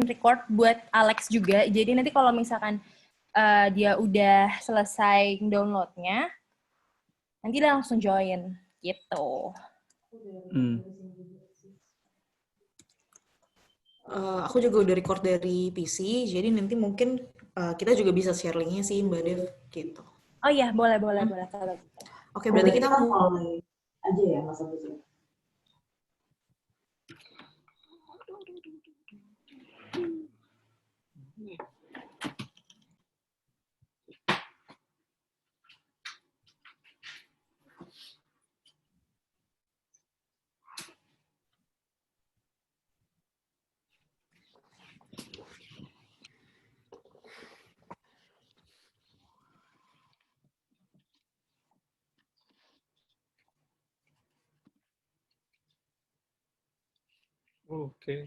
record buat Alex juga. Jadi nanti kalau misalkan dia udah selesai downloadnya, nanti dia langsung join gitu. Aku juga udah record dari PC, jadi nanti mungkin kita juga bisa share linknya sih Mbak Dev gitu. Oh iya, boleh kalau gitu. Oke, berarti kita mulai aja ya Mas Agus. Oke.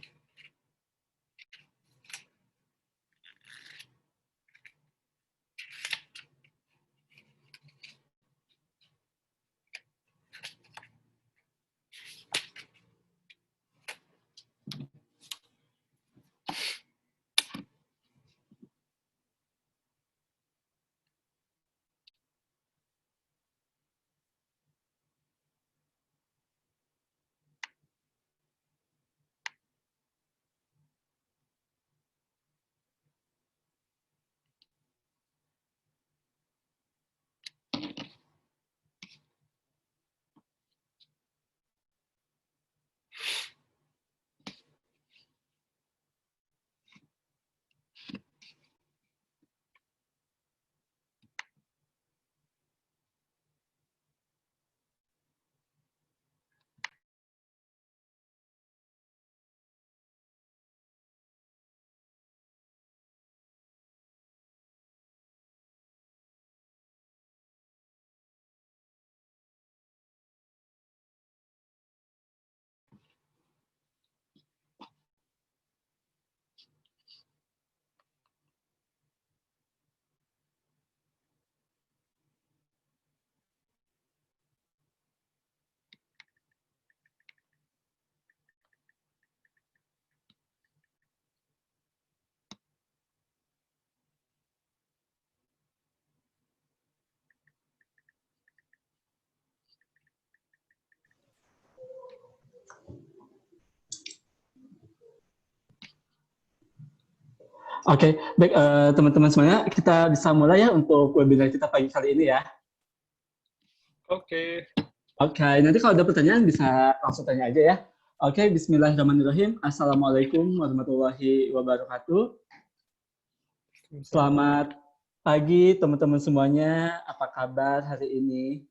Oke, baik teman-teman semuanya, kita bisa mulai ya untuk webinar kita pagi kali ini ya. Oke. Oke, nanti kalau ada pertanyaan bisa langsung tanya aja ya. Oke, bismillahirrahmanirrahim. Assalamualaikum warahmatullahi wabarakatuh. Selamat pagi teman-teman semuanya, apa kabar hari ini?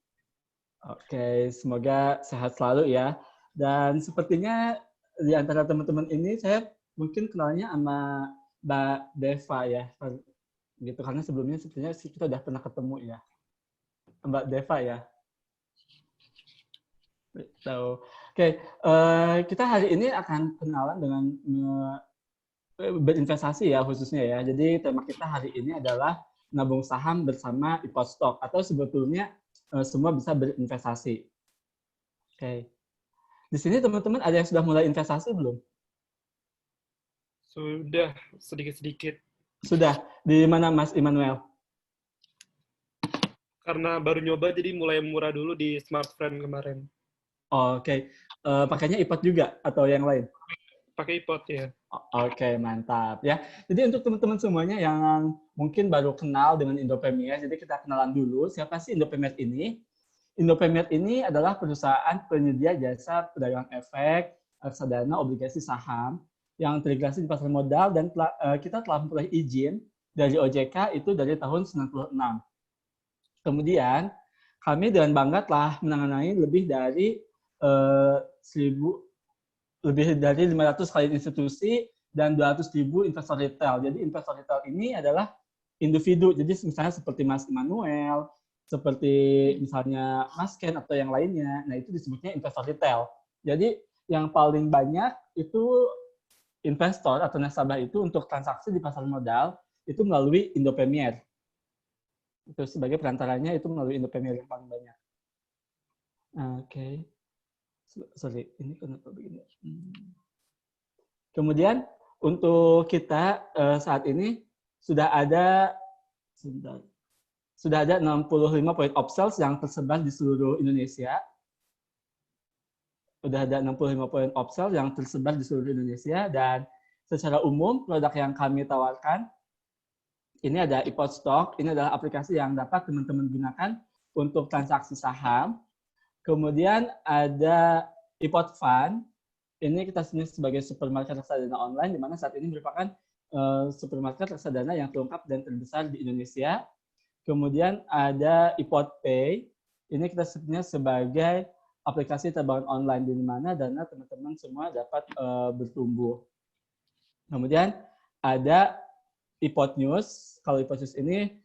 Oke, semoga sehat selalu ya. Dan sepertinya di antara teman-teman ini saya mungkin kenalnya sama Mbak Deva ya, gitu karena sebelumnya sebenarnya kita udah pernah ketemu ya, Mbak Deva ya. So, Oke, kita hari ini akan kenalan dengan berinvestasi ya khususnya ya. Jadi tema kita hari ini adalah nabung saham bersama IPOS Stock atau sebetulnya semua bisa berinvestasi. Oke, di sini teman-teman ada yang sudah mulai investasi belum? Sudah sedikit-sedikit. Sudah. Di mana Mas Immanuel? Karena baru nyoba jadi mulai murah dulu di Smartfriend kemarin. Oke. Pakainya iPod juga atau yang lain? Pakai iPod ya. Oke, mantap ya. Jadi untuk teman-teman semuanya yang mungkin baru kenal dengan Indopremier, jadi kita kenalan dulu siapa sih Indopremier ini? Indopremier ini adalah perusahaan penyedia jasa perdagangan efek, reksadana, obligasi saham yang terintegrasi di pasar modal dan kita telah memperoleh izin dari OJK itu dari tahun 96. Kemudian kami dengan bangga telah menangani lebih dari 500 klien institusi dan 200.000 investor retail. Jadi investor retail ini adalah individu. Jadi misalnya seperti Mas Immanuel, seperti misalnya Mas Ken atau yang lainnya. Nah, itu disebutnya investor retail. Jadi yang paling banyak itu investor atau nasabah itu untuk transaksi di pasar modal itu melalui Indopremier. Itu sebagai perantaranya itu melalui Indopremier yang paling banyak. Oke. Sorry, ini kenapa begini? Kemudian untuk kita saat ini sudah ada 65 point of sales yang tersebar di seluruh Indonesia. Sudah ada 65 point of sales yang tersebar di seluruh Indonesia, dan secara umum produk yang kami tawarkan ini ada iPod Stock. Ini adalah aplikasi yang dapat teman-teman gunakan untuk transaksi saham. Kemudian ada iPod Fund. Ini kita sebut sebagai supermarket reksadana online, di mana saat ini merupakan supermarket reksadana yang terlengkap dan terbesar di Indonesia. Kemudian ada iPod Pay. Ini kita sebutnya sebagai aplikasi tabungan online, di mana dana teman-teman semua dapat bertumbuh. Kemudian ada iPod News. Kalau iPod News ini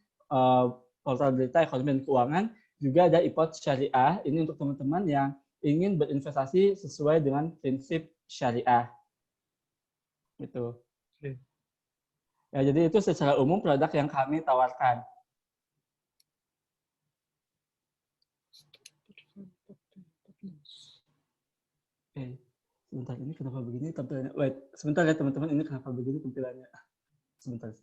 portal berita ekonomi dan keuangan. Juga ada iPod Syariah. Ini untuk teman-teman yang ingin berinvestasi sesuai dengan prinsip syariah. Gitu. Ya, jadi itu secara umum produk yang kami tawarkan. Sebentar, ini kenapa begini tampilannya? Wait, sebentar ya teman-teman, ini kenapa begini tampilannya? Sebentar.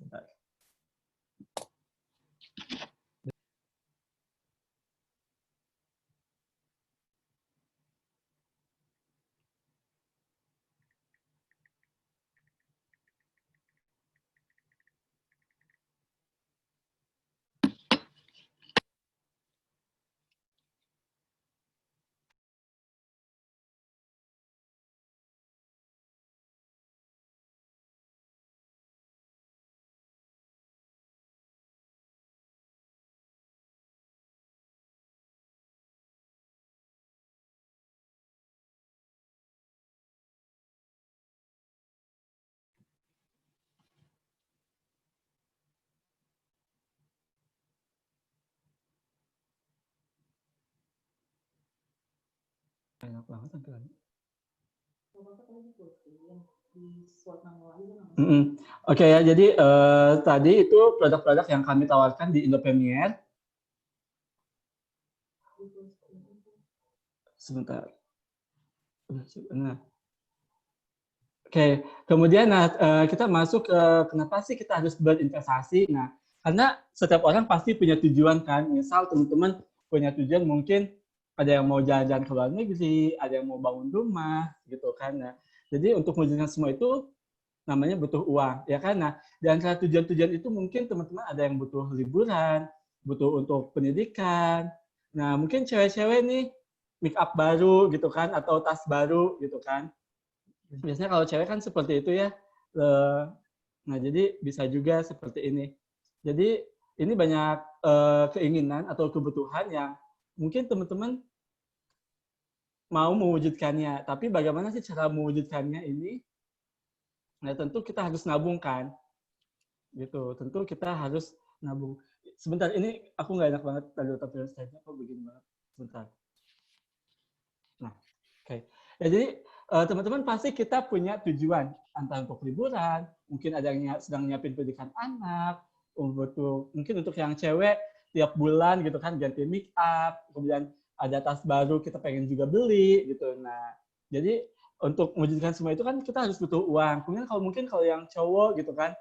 Enak banget tampilannya. Oke ya, jadi tadi itu produk-produk yang kami tawarkan di Indo Premier. Sebentar. Nah. Oke, kemudian kita masuk ke kenapa sih kita harus berinvestasi. Nah, karena setiap orang pasti punya tujuan kan. Misal teman-teman punya tujuan, mungkin ada yang mau jalan-jalan ke luar negeri, ada yang mau bangun rumah, gitu kan. Nah, jadi untuk mewujudkan semua itu namanya butuh uang, ya kan. Nah, di antara tujuan-tujuan itu mungkin teman-teman ada yang butuh liburan, butuh untuk pendidikan. Nah, mungkin cewek-cewek nih make up baru gitu kan, atau tas baru gitu kan. Biasanya kalau cewek kan seperti itu ya. Nah, jadi bisa juga seperti ini. Jadi ini banyak keinginan atau kebutuhan yang mungkin teman-teman mau mewujudkannya. Tapi bagaimana sih cara mewujudkannya ini? Nah, tentu kita harus nabungkan. Gitu. Tentu kita harus nabung. Sebentar, ini aku nggak enak banget tadi tampilan slide-nya. Kok begini banget? Sebentar. Nah, oke. Ya, jadi teman-teman pasti kita punya tujuan, entah untuk liburan, mungkin ada yang sedang nyiapin pendidikan anak, mungkin untuk yang cewek tiap bulan gitu kan ganti make up, kemudian ada tas baru kita pengen juga beli gitu. Nah, jadi untuk mewujudkan semua itu kan kita harus butuh uang. Kemudian mungkin kalau yang cowok gitu kan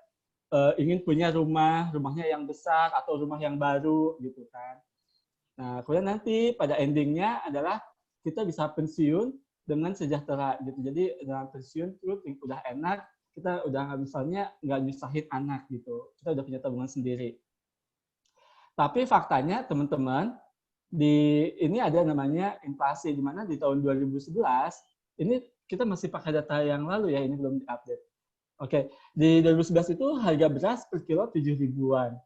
ingin punya rumahnya yang besar atau rumah yang baru gitu kan. Nah, kemudian nanti pada endingnya adalah kita bisa pensiun dengan sejahtera gitu. Jadi dengan pensiun itu udah enak, kita udah misalnya nggak nyusahin anak gitu. Kita udah punya tabungan sendiri. Tapi faktanya teman-teman, ini ada namanya inflasi, di mana di tahun 2011, ini kita masih pakai data yang lalu ya, ini belum diupdate. Oke, di 2011 itu harga beras per kilo 7 ribuan.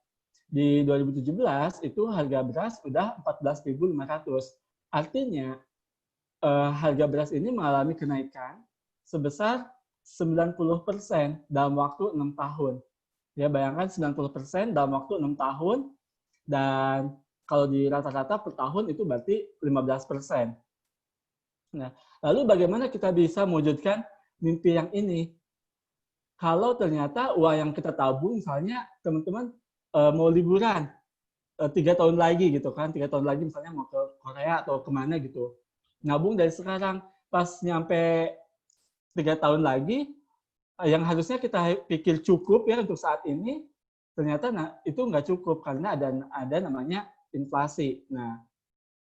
Di 2017 itu harga beras udah 14.500. Artinya harga beras ini mengalami kenaikan sebesar 90% dalam waktu 6 tahun. Ya, bayangkan 90% dalam waktu 6 tahun, dan kalau di rata-rata per tahun itu berarti 15%. Nah, lalu bagaimana kita bisa mewujudkan mimpi yang ini? Kalau ternyata uang yang kita tabung, misalnya teman-teman mau liburan 3 tahun lagi gitu kan, 3 tahun lagi misalnya mau ke Korea atau kemana gitu. Nabung dari sekarang, pas nyampe 3 tahun lagi, yang harusnya kita pikir cukup ya untuk saat ini, ternyata itu nggak cukup karena ada namanya inflasi. Nah,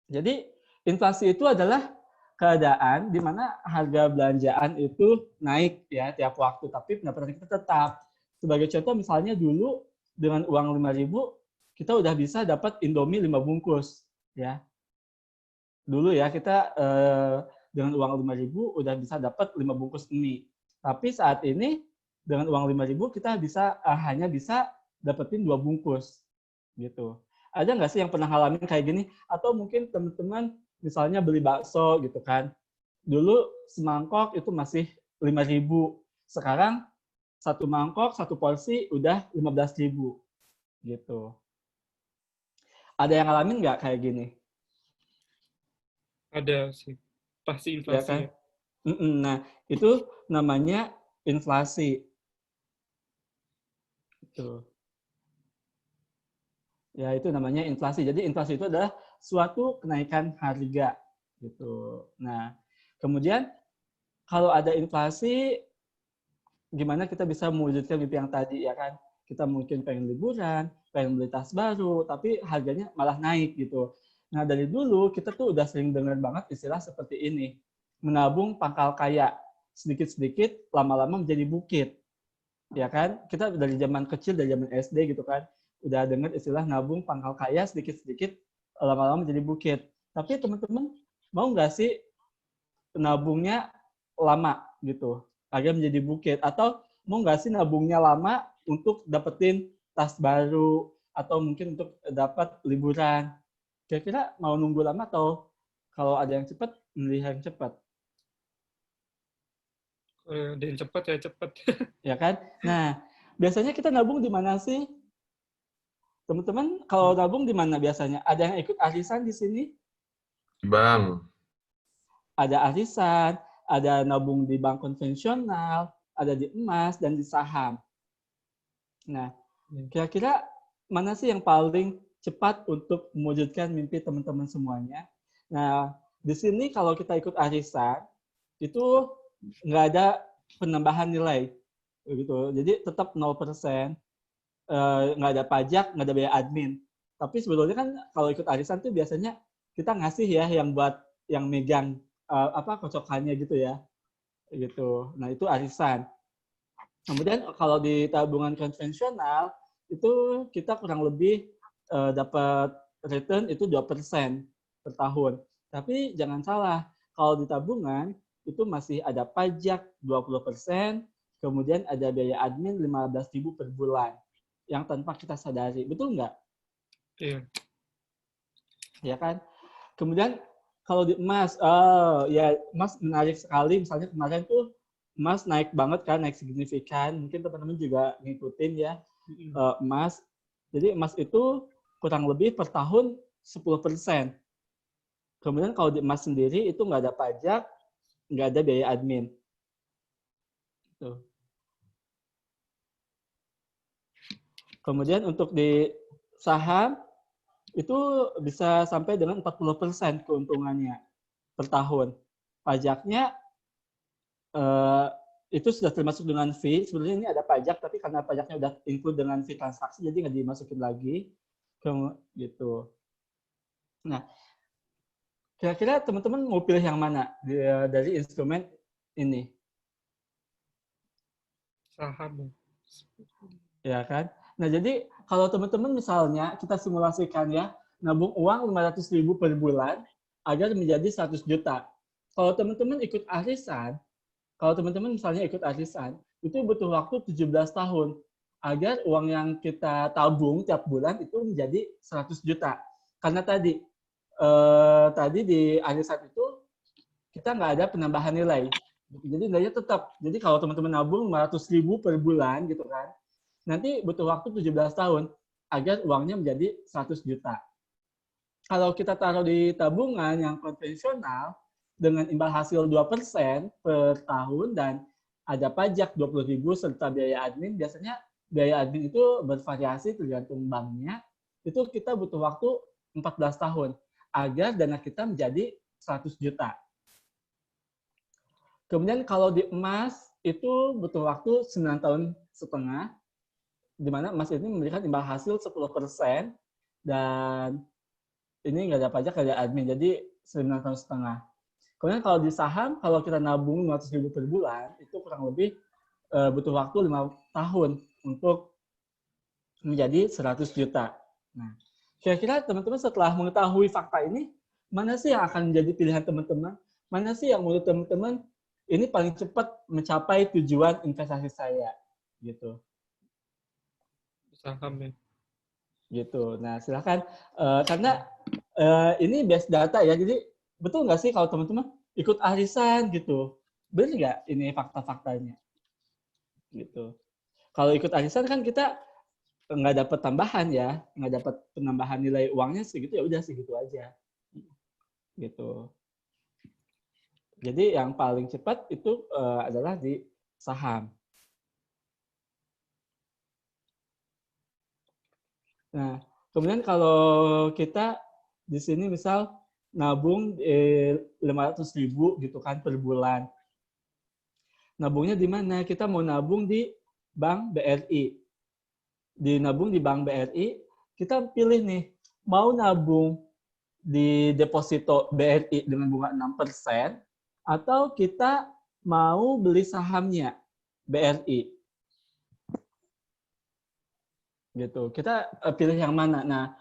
jadi inflasi itu adalah keadaan di mana harga belanjaan itu naik ya tiap waktu, tapi pendapatan kita tetap. Sebagai contoh misalnya dulu dengan uang 5.000 kita udah bisa dapat Indomie 5 bungkus ya. Dulu ya kita dengan uang 5.000 udah bisa dapat 5 bungkus mie. Tapi saat ini dengan uang 5.000 kita hanya bisa dapetin 2 bungkus gitu. Ada nggak sih yang pernah ngalamin kayak gini? Atau mungkin teman-teman misalnya beli bakso gitu kan. Dulu semangkok itu masih 5.000. Sekarang satu mangkok, satu porsi udah 15.000 gitu. Ada yang ngalamin nggak kayak gini? Ada sih. Pasti Ya inflasi kan? ya. Nah, itu namanya inflasi. Gitu. Ya, itu namanya inflasi. Jadi inflasi itu adalah suatu kenaikan harga gitu. Nah, kemudian kalau ada inflasi, gimana kita bisa mewujudkan mimpi yang tadi ya kan? Kita mungkin pengen liburan, pengen beli tas baru, tapi harganya malah naik gitu. Nah, dari dulu kita tuh udah sering dengar banget istilah seperti ini. Menabung pangkal kaya. Sedikit-sedikit lama-lama menjadi bukit. Ya kan? Kita dari zaman kecil, dari zaman SD gitu kan, udah dengar istilah nabung pangkal kaya sedikit-sedikit lama-lama menjadi bukit. Tapi teman-teman mau nggak sih nabungnya lama gitu agar menjadi bukit, atau mau nggak sih nabungnya lama untuk dapetin tas baru atau mungkin untuk dapat liburan? Kira-kira mau nunggu lama atau kalau ada yang cepat milih yang cepat? Ada yang cepat ya cepat. Ya kan? Nah, biasanya kita nabung di mana sih? Teman-teman, kalau nabung di mana biasanya? Ada yang ikut arisan di sini? Bang, Ada arisan, ada nabung di bank konvensional, ada di emas, dan di saham. Nah, kira-kira mana sih yang paling cepat untuk mewujudkan mimpi teman-teman semuanya? Nah, di sini kalau kita ikut arisan, itu nggak ada penambahan nilai. Gitu. Jadi tetap 0%, nggak ada pajak, nggak ada biaya admin. Tapi sebetulnya kan kalau ikut arisan tuh biasanya kita ngasih ya yang buat yang megang kocokannya gitu ya. Gitu. Nah, itu arisan. Kemudian kalau di tabungan konvensional itu kita kurang lebih dapat return itu 2% per tahun. Tapi jangan salah, kalau di tabungan itu masih ada pajak 20%, kemudian ada biaya admin 15.000 per bulan yang tanpa kita sadari. Betul nggak? Iya. Ya kan? Kemudian kalau di emas, ya emas menarik sekali. Misalnya kemarin tuh emas naik banget kan, naik signifikan. Mungkin teman-teman juga ngikutin ya emas. Jadi emas itu kurang lebih per tahun 10%. Kemudian kalau di emas sendiri itu nggak ada pajak, nggak ada biaya admin. Tuh. Kemudian untuk di saham itu bisa sampai dengan 40% keuntungannya per tahun. Pajaknya itu sudah termasuk dengan fee. Sebenarnya ini ada pajak, tapi karena pajaknya udah include dengan fee transaksi, jadi nggak dimasukin lagi. Gitu. Nah, kira-kira teman-teman mau pilih yang mana dari instrumen ini? Saham. Ya kan? Nah, jadi kalau teman-teman misalnya kita simulasikan ya, nabung uang 500.000 per bulan agar menjadi 100 juta. Kalau teman-teman ikut arisan, kalau teman-teman misalnya ikut arisan, itu butuh waktu 17 tahun agar uang yang kita tabung tiap bulan itu menjadi 100 juta. Karena tadi di arisan itu kita nggak ada penambahan nilai. Jadi nilainya tetap. Jadi kalau teman-teman nabung 500.000 per bulan gitu kan, nanti butuh waktu 17 tahun agar uangnya menjadi 100 juta. Kalau kita taruh di tabungan yang konvensional dengan imbal hasil 2% per tahun dan ada pajak 20.000 serta biaya admin, biasanya biaya admin itu bervariasi tergantung banknya, itu kita butuh waktu 14 tahun agar dana kita menjadi 100 juta. Kemudian kalau di emas, itu butuh waktu 9,5 tahun, di mana emas ini memberikan imbal hasil 10%, dan ini nggak ada pajak, nggak ada admin, jadi 9,5 tahun. Kemudian kalau di saham, kalau kita nabung 500.000 per bulan, itu kurang lebih butuh waktu 5 tahun untuk menjadi 100 juta. Nah, kira-kira teman-teman setelah mengetahui fakta ini, mana sih yang akan menjadi pilihan teman-teman? Mana sih yang menurut teman-teman ini paling cepat mencapai tujuan investasi saya? Gitu. Saham ya. Gitu. Nah, silakan. Karena ini base data ya, jadi betul nggak sih kalau teman-teman ikut arisan gitu? Benar nggak ini fakta-faktanya? Gitu. Kalau ikut arisan kan kita nggak dapat tambahan ya, nggak dapat penambahan nilai uangnya segitu, ya udah segitu aja. Gitu. Jadi yang paling cepat itu adalah di saham. Nah, kemudian kalau kita di sini misal nabung 500.000 gitu kan per bulan. Nabungnya di mana? Kita mau nabung di Bank BRI. Nabung di Bank BRI, kita pilih nih, mau nabung di deposito BRI dengan bunga 6%, atau kita mau beli sahamnya BRI. Gitu. Kita pilih yang mana? Nah,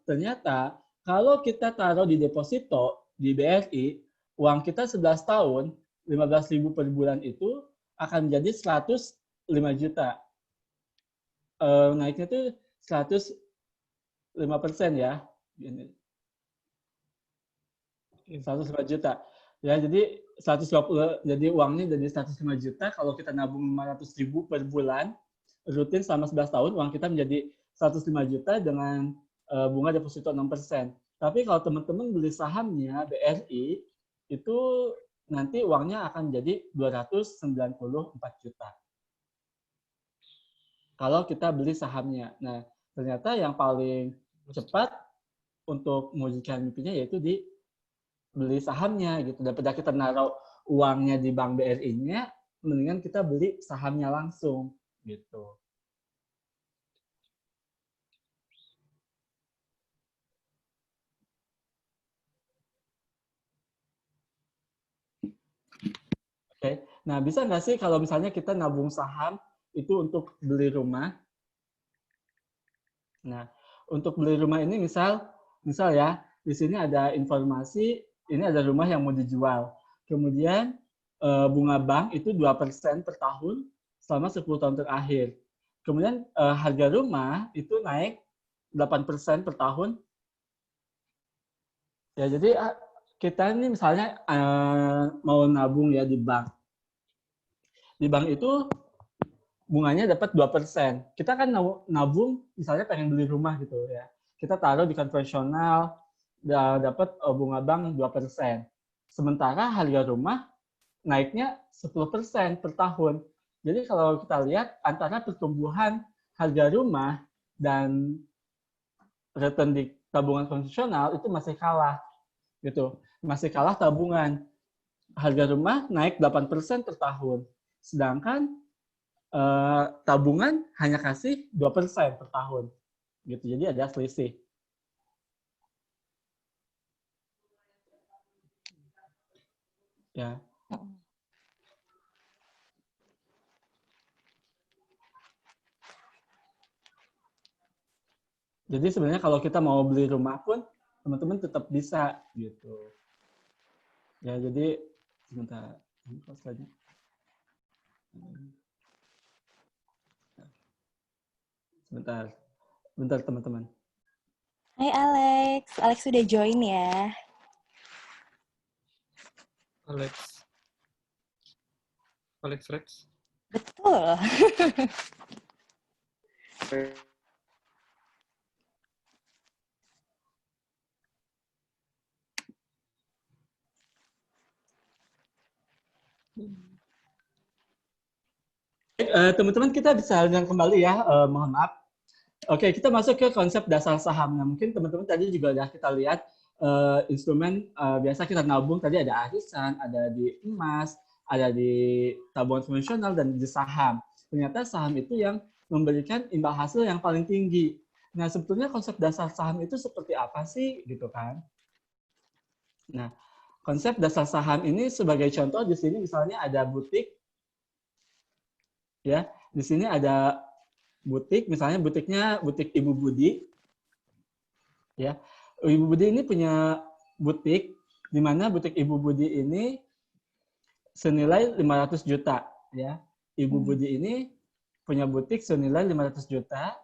ternyata kalau kita taruh di deposito di BRI, uang kita 11 tahun, 15.000 per bulan itu akan menjadi 105 juta. Naiknya itu 105% ya. 105 juta. Ya, jadi 120, jadi uangnya jadi 105 juta. Kalau kita nabung 500.000 per bulan, rutin selama 11 tahun, uang kita menjadi 105 juta dengan bunga deposito 6%. Tapi kalau teman-teman beli sahamnya BRI, itu nanti uangnya akan menjadi 294 juta. Kalau kita beli sahamnya. Nah, ternyata yang paling cepat untuk mewujudkan mimpinya yaitu di beli sahamnya gitu. Daripada kita naruh uangnya di Bank BRI-nya, mendingan kita beli sahamnya langsung gitu. Oke. Nah, bisa nggak sih kalau misalnya kita nabung saham itu untuk beli rumah? Nah, untuk beli rumah ini misal ya, di sini ada informasi, ini ada rumah yang mau dijual. Kemudian bunga bank itu 2% per tahun selama 10 tahun terakhir. Kemudian harga rumah itu naik 8% per tahun. Ya, jadi kita ini misalnya mau nabung ya di bank. Di bank itu bunganya dapat 2%. Kita kan nabung misalnya pengen beli rumah gitu ya. Kita taruh di konvensional, dapat bunga bank 2%. Sementara harga rumah naiknya 10% per tahun. Jadi kalau kita lihat antara pertumbuhan harga rumah dan return di tabungan konvensional itu masih kalah. Gitu. Masih kalah tabungan. Harga rumah naik 8% per tahun. Sedangkan tabungan hanya kasih 2% per tahun. Gitu. Jadi ada selisih. Ya. Jadi sebenarnya kalau kita mau beli rumah pun teman-teman tetap bisa gitu. Ya, jadi sebentar. Bentar teman-teman. Hai Alex sudah join ya. Alex Rex. Betul. Teman-teman kita bisa dengar kembali ya, mohon maaf. Oke, kita masuk ke konsep dasar saham. Nah, mungkin teman-teman tadi juga sudah kita lihat instrumen biasa kita nabung tadi ada arisan, ada di emas, ada di tabungan konvensional dan di saham. Ternyata saham itu yang memberikan imbal hasil yang paling tinggi. Nah, sebetulnya konsep dasar saham itu seperti apa sih, gitu kan? Nah, konsep dasar saham ini sebagai contoh di sini misalnya ada butik, ya. Di sini ada butik, misalnya butiknya butik Ibu Budi, ya. Ibu Budi ini punya butik, di mana butik Ibu Budi ini senilai 500 juta, ya. Ibu Budi ini punya butik senilai 500 juta.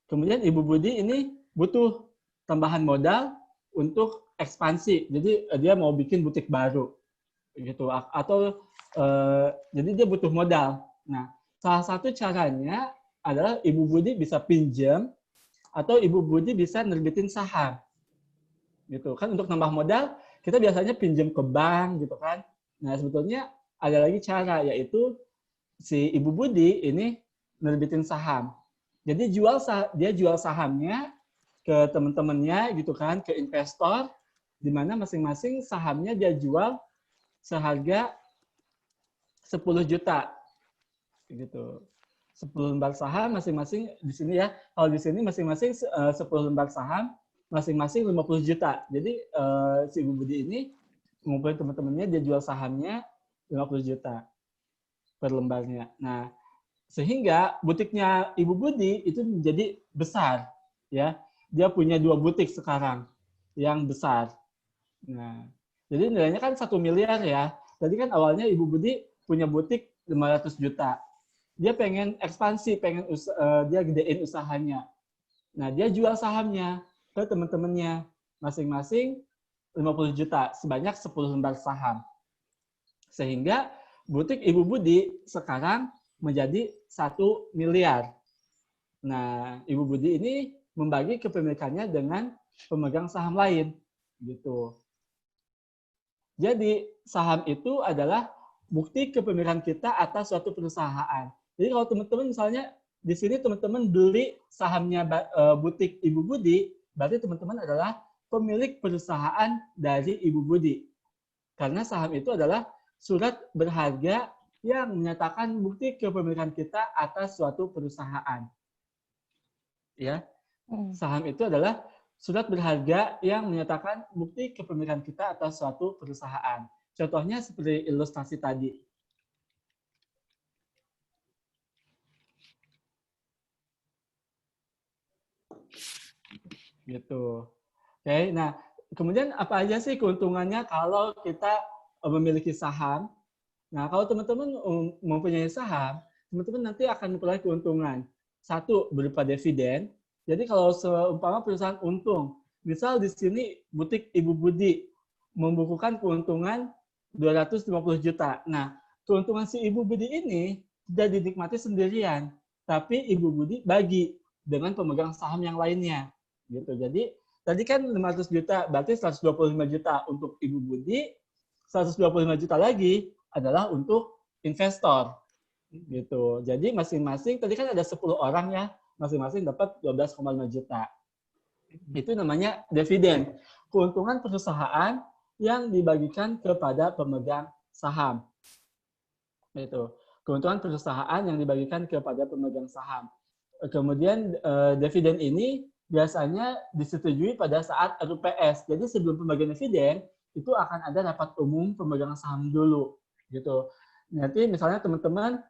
Kemudian Ibu Budi ini butuh tambahan modal untuk ekspansi. Jadi dia mau bikin butik baru, gitu. Atau jadi dia butuh modal. Nah, salah satu caranya adalah Ibu Budi bisa pinjam atau Ibu Budi bisa nerbitin saham, gitu kan. Untuk nambah modal kita biasanya pinjam ke bank, gitu kan. Nah, sebetulnya ada lagi cara, yaitu si Ibu Budi ini nerbitin saham. Jadi dia jual sahamnya ke teman-temannya, gitu kan, ke investor, di mana masing-masing sahamnya dia jual seharga 10 juta, gitu. 10 lembar saham masing-masing di sini, ya. Kalau di sini masing-masing 10 lembar saham, masing-masing 50 juta. Jadi si Ibu Budi ini ngumpulin teman-temannya, dia jual sahamnya 50 juta per lembarnya. Nah, sehingga butiknya Ibu Budi itu menjadi besar, ya. Dia punya 2 butik sekarang yang besar. Nah, jadi nilainya kan 1 miliar, ya. Tadi kan awalnya Ibu Budi punya butik 500 juta. Dia pengen ekspansi, dia gedein usahanya. Nah, dia jual sahamnya ke teman-temannya, masing-masing 50 juta, sebanyak 10 lembar saham. Sehingga butik Ibu Budi sekarang menjadi 1 miliar. Nah, Ibu Budi ini membagi kepemilikannya dengan pemegang saham lain, gitu. Jadi, saham itu adalah bukti kepemilikan kita atas suatu perusahaan. Jadi, kalau teman-teman misalnya di sini teman-teman beli sahamnya butik Ibu Budi, berarti teman-teman adalah pemilik perusahaan dari Ibu Budi. Karena saham itu adalah surat berharga yang menyatakan bukti kepemilikan kita atas suatu perusahaan. Ya, saham itu adalah surat berharga yang menyatakan bukti kepemilikan kita atas suatu perusahaan. Contohnya seperti ilustrasi tadi. Gitu. Oke, nah kemudian apa aja sih keuntungannya kalau kita memiliki saham? Nah, kalau teman-teman mempunyai saham, teman-teman nanti akan memperoleh keuntungan. Satu, berupa dividen. Jadi kalau seumpama perusahaan untung, misal di sini butik Ibu Budi membukukan keuntungan 250 juta. Nah, keuntungan si Ibu Budi ini tidak dinikmati sendirian, tapi Ibu Budi bagi dengan pemegang saham yang lainnya. Gitu. Jadi, tadi kan 500 juta, berarti 125 juta untuk Ibu Budi, 125 juta lagi adalah untuk investor, gitu. Jadi masing-masing tadi kan ada 10 orang, ya, masing-masing dapat 12,5 juta. Itu namanya dividen, keuntungan perusahaan yang dibagikan kepada pemegang saham. Itu keuntungan perusahaan yang dibagikan kepada pemegang saham. Kemudian dividen ini biasanya disetujui pada saat RUPS. Jadi sebelum pembagian dividen itu akan ada rapat umum pemegang saham dulu, gitu. Nanti misalnya teman-teman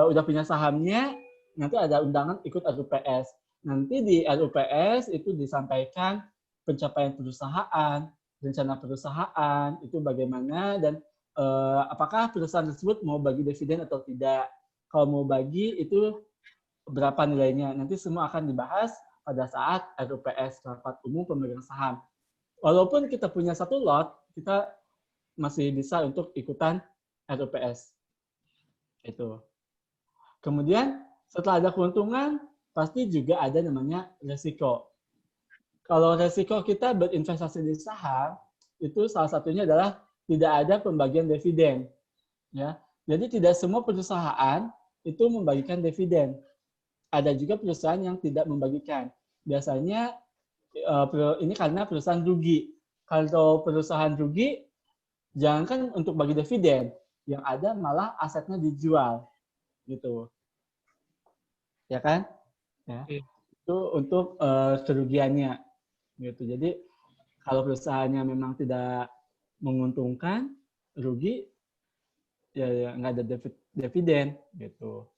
udah punya sahamnya, nanti ada undangan ikut RUPS. Nanti di RUPS itu disampaikan pencapaian perusahaan, rencana perusahaan itu bagaimana, dan apakah perusahaan tersebut mau bagi dividen atau tidak. Kalau mau bagi itu berapa nilainya. Nanti semua akan dibahas pada saat RUPS, rapat umum pemegang saham. Walaupun kita punya satu lot, kita masih bisa untuk ikutan RUPS. Itu. Kemudian setelah ada keuntungan, pasti juga ada namanya resiko. Kalau resiko kita berinvestasi di saham, itu salah satunya adalah tidak ada pembagian dividen. Ya. Jadi tidak semua perusahaan itu membagikan dividen. Ada juga perusahaan yang tidak membagikan. Biasanya ini karena perusahaan rugi. Kalau perusahaan rugi, Jangankan untuk bagi dividen, yang ada malah asetnya dijual, gitu. Ya kan? Ya. Iya. Itu untuk kerugiannya, gitu. Jadi kalau perusahaannya memang tidak menguntungkan, rugi, ya nggak ada dividen, gitu.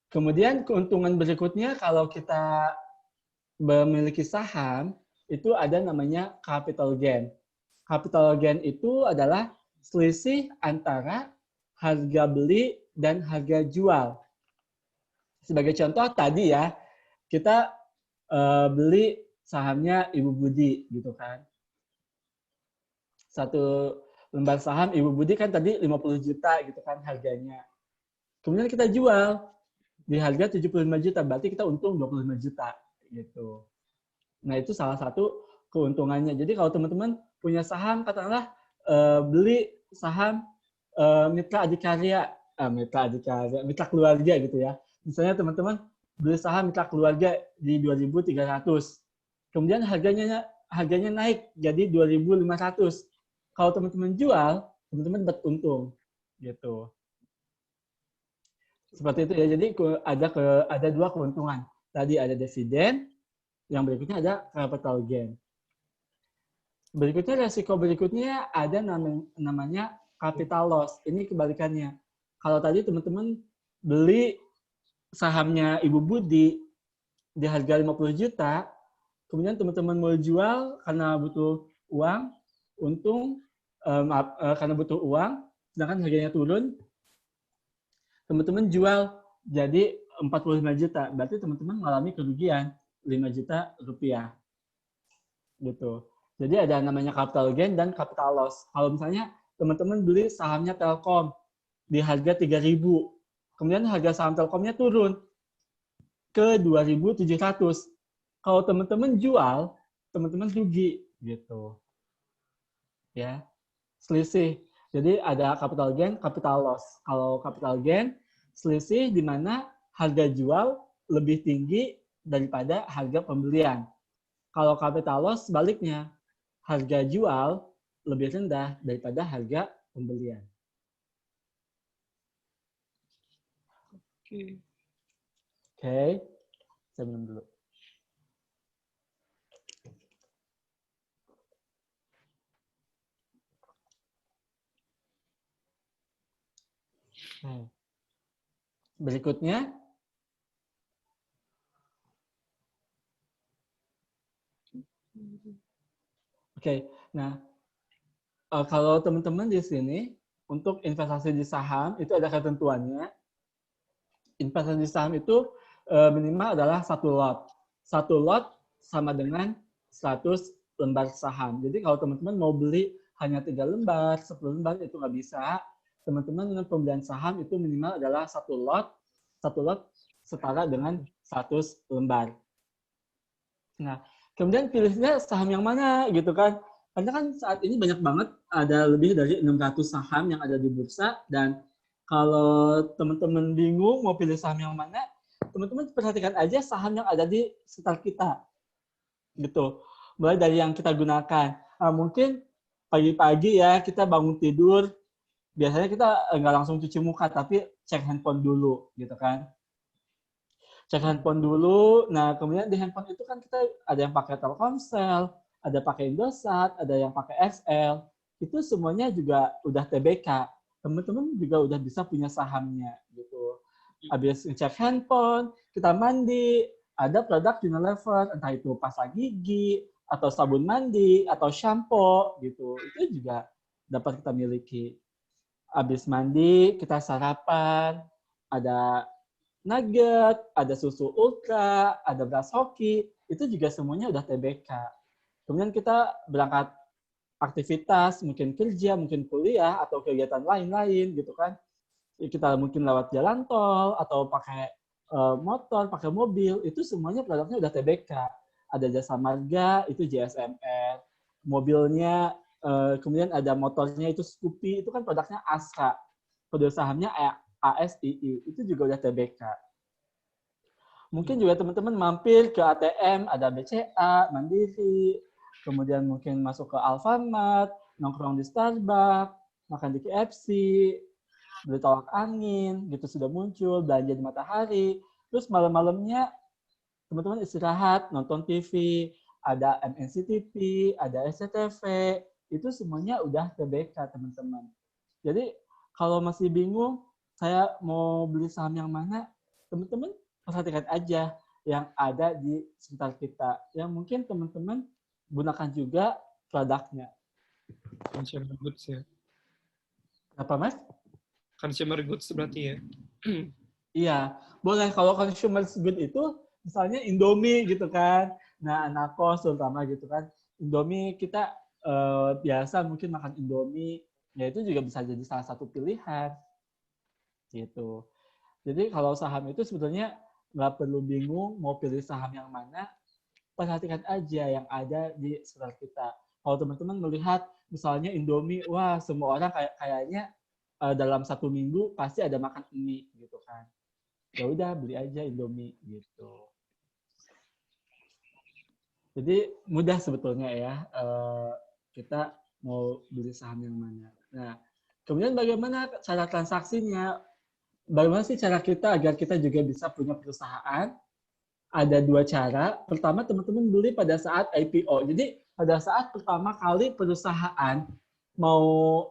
Kemudian keuntungan berikutnya kalau kita memiliki saham, itu ada namanya capital gain. Capital gain itu adalah selisih antara harga beli dan harga jual. Sebagai contoh tadi ya, kita beli sahamnya Ibu Budi gitu kan. Satu lembar saham Ibu Budi kan tadi 50 juta gitu kan harganya. Kemudian kita jual di harga 75 juta, berarti kita untung 25 juta gitu. Nah, itu salah satu keuntungannya. Jadi kalau teman-teman punya saham, katakanlah beli saham mitra adikarya, mitra keluarga gitu ya. Misalnya teman-teman beli saham mitra keluarga di 2.300. Kemudian harganya naik jadi 2.500. Kalau teman-teman jual, teman-teman beruntung gitu. Seperti itu ya. Jadi ada dua keuntungan. Tadi ada dividen, yang berikutnya ada capital gain. Berikutnya resiko berikutnya ada namanya capital loss. Ini kebalikannya. Kalau tadi teman-teman beli sahamnya Ibu Budi di harga 50 juta, kemudian teman-teman mau jual karena butuh uang, karena butuh uang, sedangkan harganya turun, teman-teman jual jadi 45 juta. Berarti teman-teman mengalami kerugian 5 juta rupiah. Gitu. Jadi ada namanya capital gain dan capital loss. Kalau misalnya teman-teman beli sahamnya Telkom di harga 3.000, kemudian harga saham Telkomnya turun ke 2.700. Kalau teman-teman jual, teman-teman rugi gitu. Ya. Selisih. Jadi ada capital gain, capital loss. Kalau capital gain, selisih di mana harga jual lebih tinggi daripada harga pembelian. Kalau capital loss sebaliknya, harga jual lebih rendah daripada harga pembelian. Oke. Saya minum dulu. Berikutnya, nah kalau teman-teman di sini untuk investasi di saham itu ada ketentuannya. Investasi di saham itu minimal adalah satu lot. Satu lot sama dengan 100 lembar saham. Jadi kalau teman-teman mau beli hanya 3 lembar, 10 lembar itu nggak bisa. Teman-teman dengan pembelian saham itu minimal adalah satu lot setara dengan 100 lembar. Nah, kemudian pilihnya saham yang mana gitu kan. Karena kan saat ini banyak banget, ada lebih dari 600 saham yang ada di bursa, dan kalau teman-teman bingung mau pilih saham yang mana, teman-teman perhatikan aja saham yang ada di sekitar kita. Gitu. Mulai dari yang kita gunakan. Mungkin pagi-pagi ya, kita bangun tidur, biasanya kita nggak langsung cuci muka, tapi cek handphone dulu, gitu kan. Cek handphone dulu. Nah, kemudian di handphone itu kan kita ada yang pakai Telkomsel, ada pakai Indosat, ada yang pakai XL. Itu semuanya juga udah TBK. Teman-teman juga udah bisa punya sahamnya gitu. Habis ngecek handphone, kita mandi, ada produk Unilever, entah itu pasta gigi atau sabun mandi atau shampoo gitu. Itu juga dapat kita miliki. Habis mandi, kita sarapan, ada nugget, ada susu ultra, ada beras hoki, itu juga semuanya udah TBK. Kemudian kita berangkat aktivitas, mungkin kerja, mungkin kuliah, atau kegiatan lain-lain gitu kan. Kita mungkin lewat jalan tol, atau pakai motor, pakai mobil, itu semuanya produknya udah TBK. Ada jasa marga, itu JSMR. Mobilnya, kemudian ada motornya, itu Scoopy, itu kan produknya Astra. Kode sahamnya ASII, itu juga udah TBK. Mungkin juga teman-teman mampir ke ATM, ada BCA, Mandiri, kemudian mungkin masuk ke Alfamart, nongkrong di Starbucks, makan di KFC, beli tolak angin, gitu sudah muncul, belanja di Matahari. Terus malam-malamnya teman-teman istirahat, nonton TV, ada MNCTV, ada SCTV, itu semuanya udah TBK, teman-teman. Jadi kalau masih bingung, saya mau beli saham yang mana, teman-teman perhatikan aja yang ada di sekitar kita. Yang mungkin teman-teman gunakan juga produknya. Consumer goods ya. Apa, Mas? Consumer goods berarti ya. Iya, boleh. Kalau consumer good itu, misalnya Indomie gitu kan. Nah, anak kos terutama gitu kan. Indomie kita biasa mungkin makan Indomie, ya itu juga bisa jadi salah satu pilihan. Gitu. Jadi kalau saham itu sebetulnya nggak perlu bingung mau pilih saham yang mana, perhatikan aja yang ada di sekitar kita. Kalau teman-teman melihat misalnya Indomie, wah semua orang kayaknya dalam 1 minggu pasti ada makan ini gitu kan. Ya udah beli aja Indomie gitu. Jadi mudah sebetulnya ya kita mau beli saham yang mana. Nah, kemudian bagaimana cara transaksinya? Bagaimana sih cara kita agar kita juga bisa punya perusahaan? Ada 2 cara. Pertama, teman-teman beli pada saat IPO. Jadi pada saat pertama kali perusahaan mau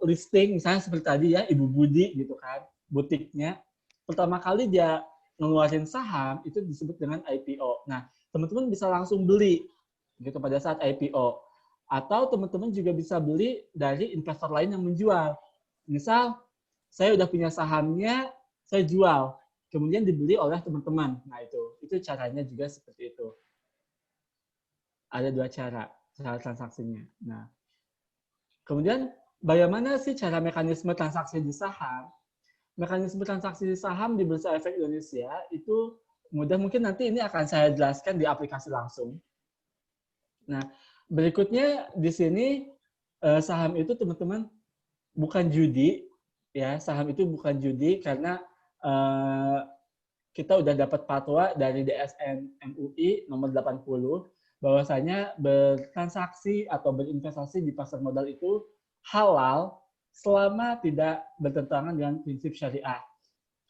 listing, misalnya seperti tadi ya, Ibu Budi gitu kan, butiknya. Pertama kali dia ngeluarin saham, itu disebut dengan IPO. Nah, teman-teman bisa langsung beli gitu pada saat IPO. Atau teman-teman juga bisa beli dari investor lain yang menjual. Misal, saya udah punya sahamnya, saya jual, kemudian dibeli oleh teman-teman. Nah, itu caranya juga seperti itu. Ada 2 cara transaksinya. Nah, kemudian bagaimana sih cara mekanisme transaksi di saham? Mekanisme transaksi di saham di Bursa Efek Indonesia itu mudah, mungkin nanti ini akan saya jelaskan di aplikasi langsung. Nah, berikutnya di sini saham itu teman-teman bukan judi, ya, saham itu bukan judi karena kita udah dapat fatwa dari DSN MUI nomor 80 bahwasanya bertransaksi atau berinvestasi di pasar modal itu halal selama tidak bertentangan dengan prinsip syariah.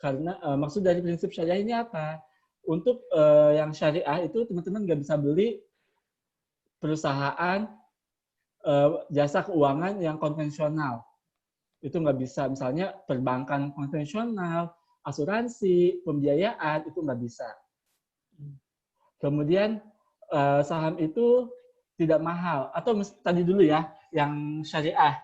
Karena maksud dari prinsip syariah ini apa? Untuk yang syariah itu teman-teman nggak bisa beli perusahaan jasa keuangan yang konvensional. Itu nggak bisa, misalnya perbankan konvensional, asuransi, pembiayaan, itu nggak bisa. Kemudian saham itu tidak mahal. Atau tadi dulu ya, yang syariah.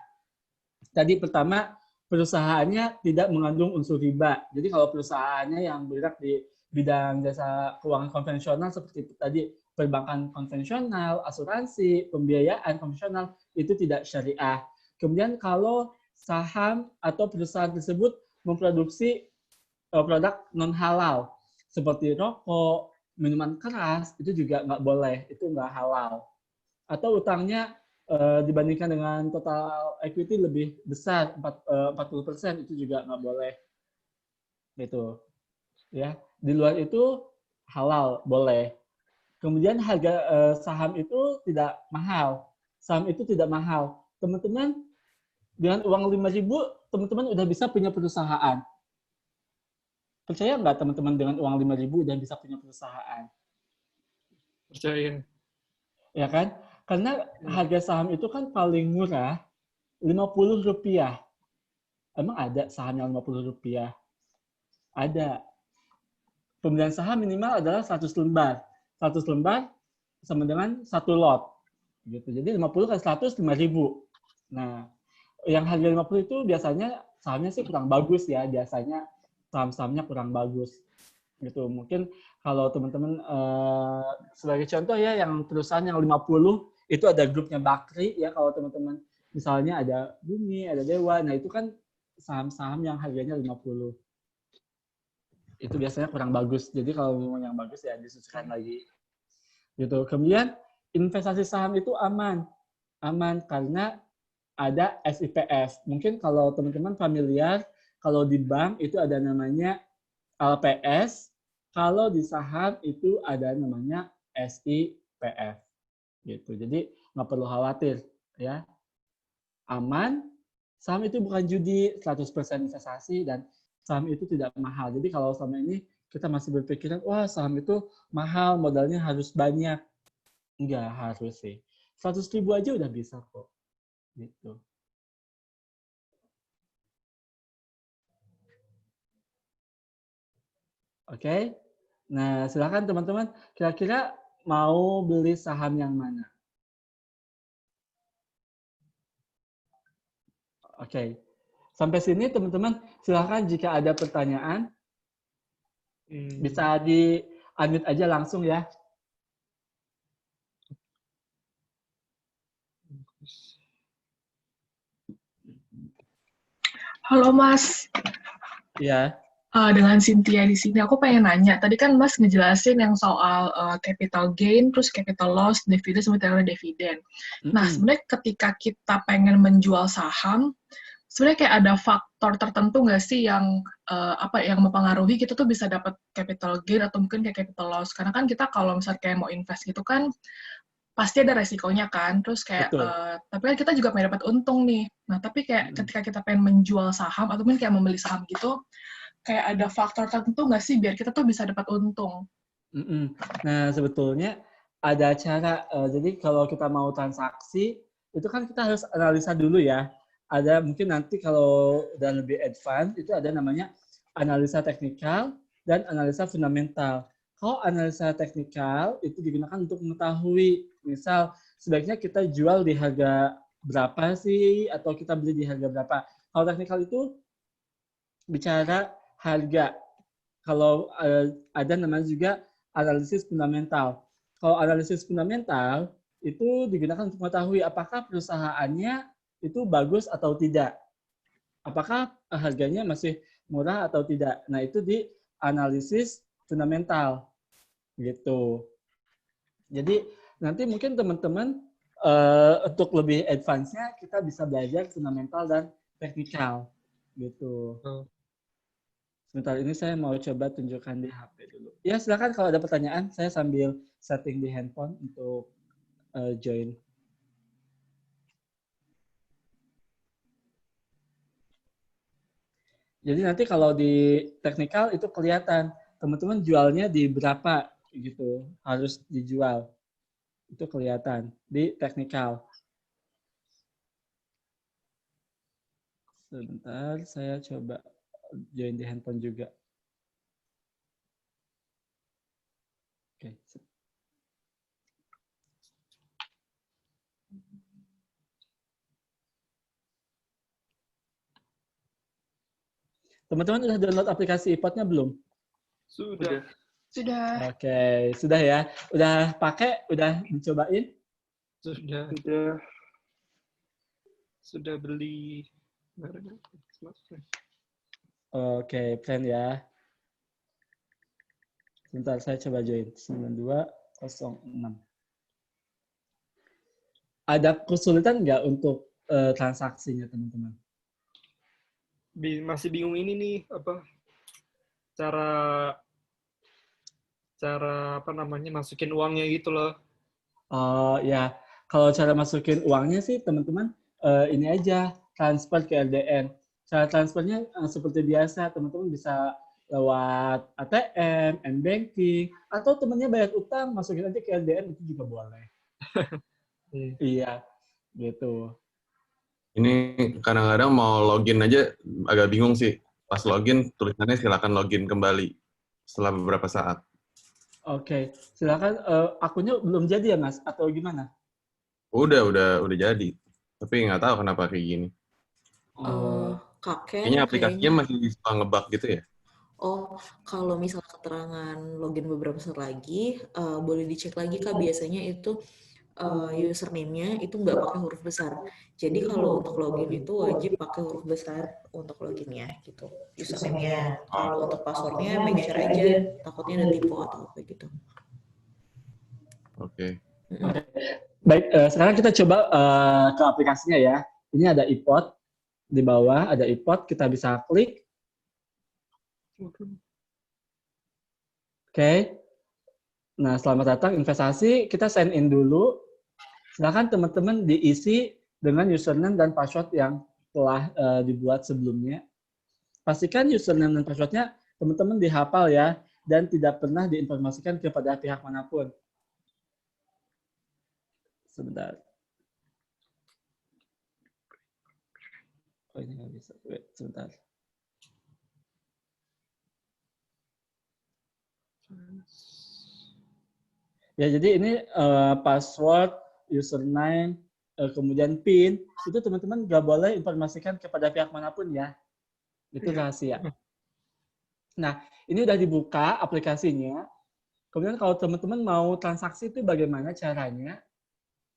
Tadi pertama, perusahaannya tidak mengandung unsur riba. Jadi kalau perusahaannya yang bergerak di bidang jasa keuangan konvensional seperti tadi, perbankan konvensional, asuransi, pembiayaan konvensional, itu tidak syariah. Kemudian kalau saham atau perusahaan tersebut memproduksi produk non-halal, seperti rokok, minuman keras, itu juga nggak boleh, itu nggak halal. Atau utangnya dibandingkan dengan total equity lebih besar, 40%, itu juga nggak boleh. Gitu. Ya. Di luar itu halal, boleh. Kemudian harga saham itu tidak mahal. Saham itu tidak mahal. Teman-teman, dengan uang 5.000, teman-teman udah bisa punya perusahaan. Percaya nggak teman-teman dengan uang 5.000 udah bisa punya perusahaan? Percaya. Ya kan? Karena harga saham itu kan paling murah Rp50. Emang ada saham yang Rp50? Ada. Pembelian saham minimal adalah 100 lembar. 100 lembar sama dengan 1 lot. Gitu. Jadi 50 kali 100, 5.000. Nah, yang harga 50 itu biasanya sahamnya sih kurang bagus ya. Biasanya saham-sahamnya kurang bagus. Gitu. Mungkin kalau teman-teman sebagai contoh ya, yang perusahaan yang 50 itu ada grupnya Bakri ya, kalau teman-teman misalnya ada Bumi, ada Dewa. Nah, itu kan saham-saham yang harganya 50. Itu biasanya kurang bagus. Jadi kalau mau yang bagus ya disesuaikan lagi. Gitu. Kemudian investasi saham itu aman. Aman karena ada SIPS. Mungkin kalau teman-teman familiar, kalau di bank itu ada namanya LPS, kalau di saham itu ada namanya SIPF. Gitu. Jadi nggak perlu khawatir ya. aman, saham itu bukan judi, 100% investasi, dan saham itu tidak mahal. Jadi kalau selama ini kita masih berpikiran, wah saham itu mahal, modalnya harus banyak. Enggak harus sih. 100.000 aja udah bisa kok. Gitu. Oke. Nah, silakan teman-teman. Kira-kira mau beli saham yang mana? Oke. Sampai sini teman-teman, silakan jika ada pertanyaan, bisa di-unmute aja langsung ya. Halo Mas, Ya. dengan Cynthia di sini. Aku pengen nanya, tadi kan Mas ngejelasin yang soal capital gain, terus capital loss, dividen, sama dividen. Nah, sebenarnya ketika kita pengen menjual saham, sebenarnya kayak ada faktor tertentu nggak sih yang yang mempengaruhi kita tuh bisa dapat capital gain atau mungkin kayak capital loss? Karena kan kita kalau misalnya kayak mau invest gitu kan pasti ada resikonya kan, terus kayak tapi kan kita juga pengen dapat untung nih. Nah, tapi kayak ketika kita pengen menjual saham atau mungkin kayak membeli saham gitu, kayak ada faktor tertentu nggak sih biar kita tuh bisa dapat untung? Nah, sebetulnya ada cara. Jadi kalau kita mau transaksi, itu kan kita harus analisa dulu ya. Ada mungkin nanti kalau udah lebih advance, itu ada namanya analisa teknikal dan analisa fundamental. Kalau analisa teknikal itu digunakan untuk mengetahui, misal sebaiknya kita jual di harga berapa sih, atau kita beli di harga berapa. Kalau teknikal itu bicara harga. Kalau ada namanya juga analisis fundamental. Kalau analisis fundamental itu digunakan untuk mengetahui apakah perusahaannya itu bagus atau tidak. Apakah harganya masih murah atau tidak. Nah, itu di analisis fundamental. Gitu. Jadi nanti mungkin teman-teman untuk lebih advance-nya kita bisa belajar fundamental dan teknikal. Gitu. Sebentar, ini saya mau coba tunjukkan di HP dulu. Ya, silakan kalau ada pertanyaan, saya sambil setting di handphone untuk join. Jadi nanti kalau di teknikal itu kelihatan teman-teman jualnya di berapa gitu, harus dijual. Itu kelihatan di teknikal. Sebentar, saya coba join di handphone juga. Oke. Teman-teman udah download aplikasi iPod-nya belum? Sudah. Sudah. Oke, sudah ya. Udah pakai? Udah dicobain? Sudah. Sudah beli smartphone. Oke, plan ya. Sebentar, saya coba join. 9206. Ada kesulitan nggak untuk transaksinya, teman-teman? Masih bingung ini nih, apa cara apa namanya masukin uangnya gitu loh. Oh ya, kalau cara masukin uangnya sih teman-teman ini aja, transfer ke LDN. Cara transfernya seperti biasa, teman-teman bisa lewat ATM, M-Banking, atau temennya bayar utang, masukin aja ke LDN, itu juga boleh. Iya, gitu. Ini kadang-kadang mau login aja agak bingung sih. Pas login, tulisannya silakan login kembali setelah beberapa saat. Oke, silakan. Akunnya belum jadi ya, Mas? Atau gimana? Udah jadi. Tapi nggak tahu kenapa kayak gini. Kayaknya aplikasinya masih suka ngebug gitu ya? Oh, kalau misal keterangan login beberapa saat lagi, boleh dicek lagi Kak, biasanya itu username-nya itu nggak pakai huruf besar. Jadi kalau untuk login itu wajib pakai huruf besar untuk loginnya gitu. Username-nya. Kalau untuk password-nya make sure aja, takutnya ada typo atau apa gitu. Oke. Baik, sekarang kita coba ke aplikasinya ya. Ini ada iPod. Di bawah ada iPod, kita bisa klik. Oke. Nah, selamat datang investasi. Kita sign in dulu. Silakan teman-teman diisi dengan username dan password yang telah dibuat sebelumnya. Pastikan username dan passwordnya teman-teman dihafal ya, dan tidak pernah diinformasikan kepada pihak manapun. Sebentar. Oh, ini nggak bisa. Wait, sebentar. Ya, jadi ini password, username, kemudian PIN, itu teman-teman nggak boleh informasikan kepada pihak manapun ya. Itu rahasia. Nah, ini udah dibuka aplikasinya. Kemudian kalau teman-teman mau transaksi itu bagaimana caranya?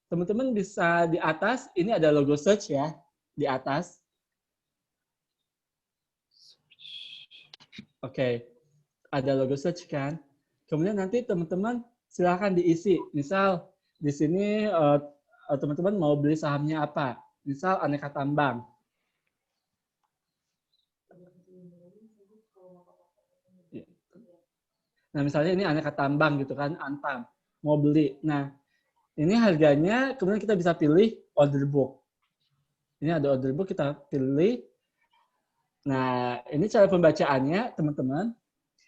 Teman-teman bisa di atas, ini ada logo search ya, di atas. Oke, ada logo search kan. Kemudian nanti teman-teman silakan diisi. Misal di sini teman-teman mau beli sahamnya apa? Misal aneka tambang. Nah, misalnya ini aneka tambang gitu kan, Antam. Mau beli. Nah, ini harganya, kemudian kita bisa pilih order book. Ini ada order book, kita pilih. Nah, ini cara pembacaannya, teman-teman.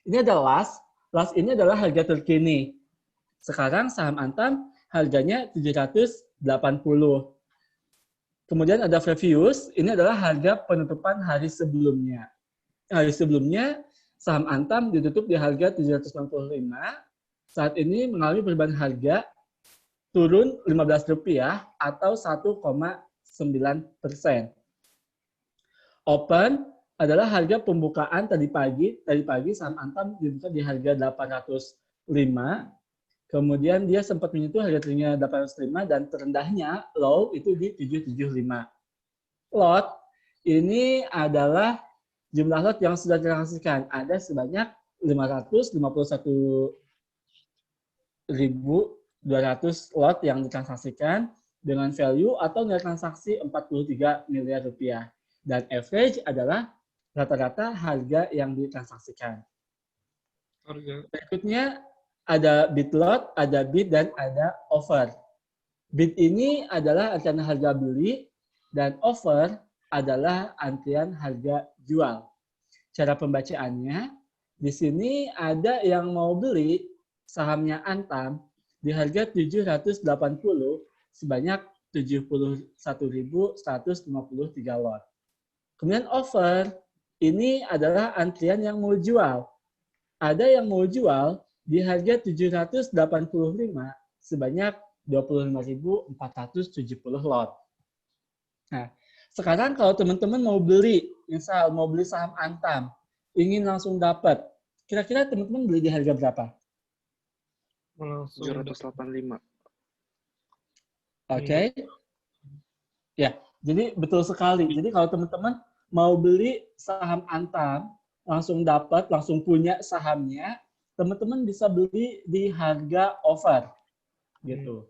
Ini ada last. Last ini adalah harga terkini. Sekarang saham Antam harganya 780. Kemudian ada previous, ini adalah harga penutupan hari sebelumnya. Hari sebelumnya, saham Antam ditutup di harga 795. Saat ini mengalami perubahan harga turun Rp15 atau 1,9%. Open adalah harga pembukaan tadi pagi. Tadi pagi saham Antam dibuka di harga 805. Kemudian dia sempat menyentuh harga tertingginya 805 dan terendahnya low itu di 775. Lot ini adalah jumlah lot yang sudah ditransaksikan. Ada sebanyak 551.200 lot yang ditransaksikan dengan value atau nilai transaksi Rp43 miliar. Dan average adalah rata-rata harga yang ditransaksikan. Berikutnya ada bid lot, ada bid, dan ada offer. Bid ini adalah antrian harga beli, dan offer adalah antrian harga jual. Cara pembacaannya, di sini ada yang mau beli sahamnya Antam di harga 780 sebanyak 71.153 lot. Kemudian offer, ini adalah antrian yang mau jual. Ada yang mau jual di harga 785 sebanyak 25.470 lot. Nah, sekarang kalau teman-teman mau beli, misal mau beli saham Antam, ingin langsung dapat, kira-kira teman-teman beli di harga berapa? 785. Oke. Ya, jadi betul sekali. Jadi kalau teman-teman mau beli saham Antam, langsung dapat, langsung punya sahamnya, teman-teman bisa beli di harga offer. Gitu.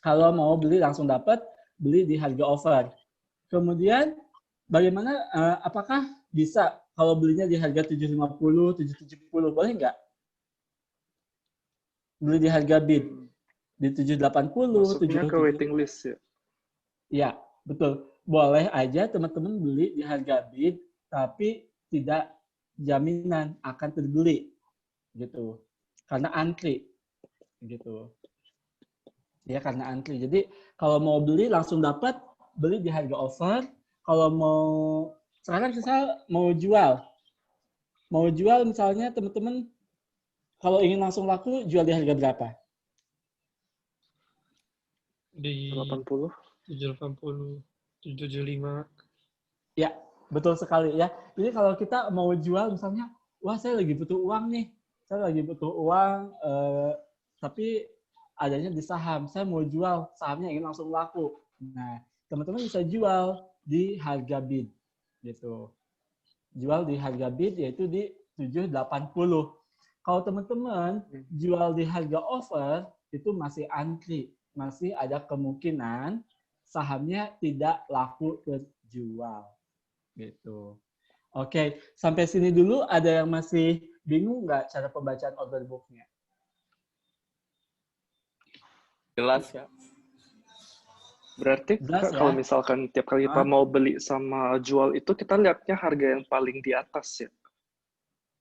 Kalau mau beli langsung dapat, beli di harga offer. Kemudian bagaimana, apakah bisa kalau belinya di harga 750, 770, boleh nggak? Beli di harga bid, di 780, Masuknya ke waiting list ya? Ya, betul. Boleh aja teman-teman beli di harga bid, tapi tidak jaminan akan terbeli. Gitu. Karena antri. Gitu. Ya, karena antri. Jadi, kalau mau beli langsung dapat, beli di harga offer. Kalau mau sekarang misal mau jual misalnya teman-teman kalau ingin langsung laku jual di harga berapa? Di 80. 780, 775. Ya, betul sekali ya. Jadi kalau kita mau jual misalnya, wah saya lagi butuh uang nih, tapi adanya di saham, saya mau jual sahamnya ingin langsung laku. Nah, teman-teman bisa jual di harga bid, gitu. Jual di harga bid yaitu di 780. Kalau teman-teman jual di harga offer itu masih antri, masih ada kemungkinan sahamnya tidak laku terjual, gitu. Oke, sampai sini dulu ada yang masih bingung nggak cara pembacaan order book-nya? Jelas ya. Berarti Jelas Kak, kalau ya? misalkan tiap kali kita Hah? mau beli sama jual itu kita lihatnya harga yang paling di atas ya.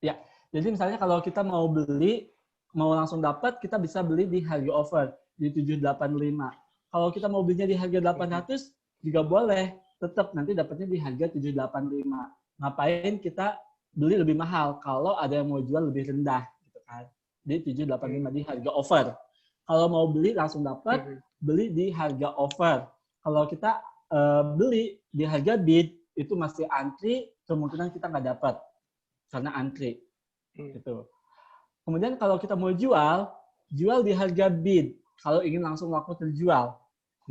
Ya, jadi misalnya kalau kita mau beli, mau langsung dapat, kita bisa beli di harga offer di 785. Kalau kita mau belinya di harga 800 juga boleh, tetap nanti dapatnya di harga 785. Ngapain kita beli lebih mahal kalau ada yang mau jual lebih rendah gitu kan. Di 785 di harga offer. Kalau mau beli langsung dapat, beli di harga offer. Kalau kita beli di harga bid, itu masih antri, kemungkinan kita nggak dapat karena antri gitu. Kemudian kalau kita mau jual, jual di harga bid. Kalau ingin langsung laku terjual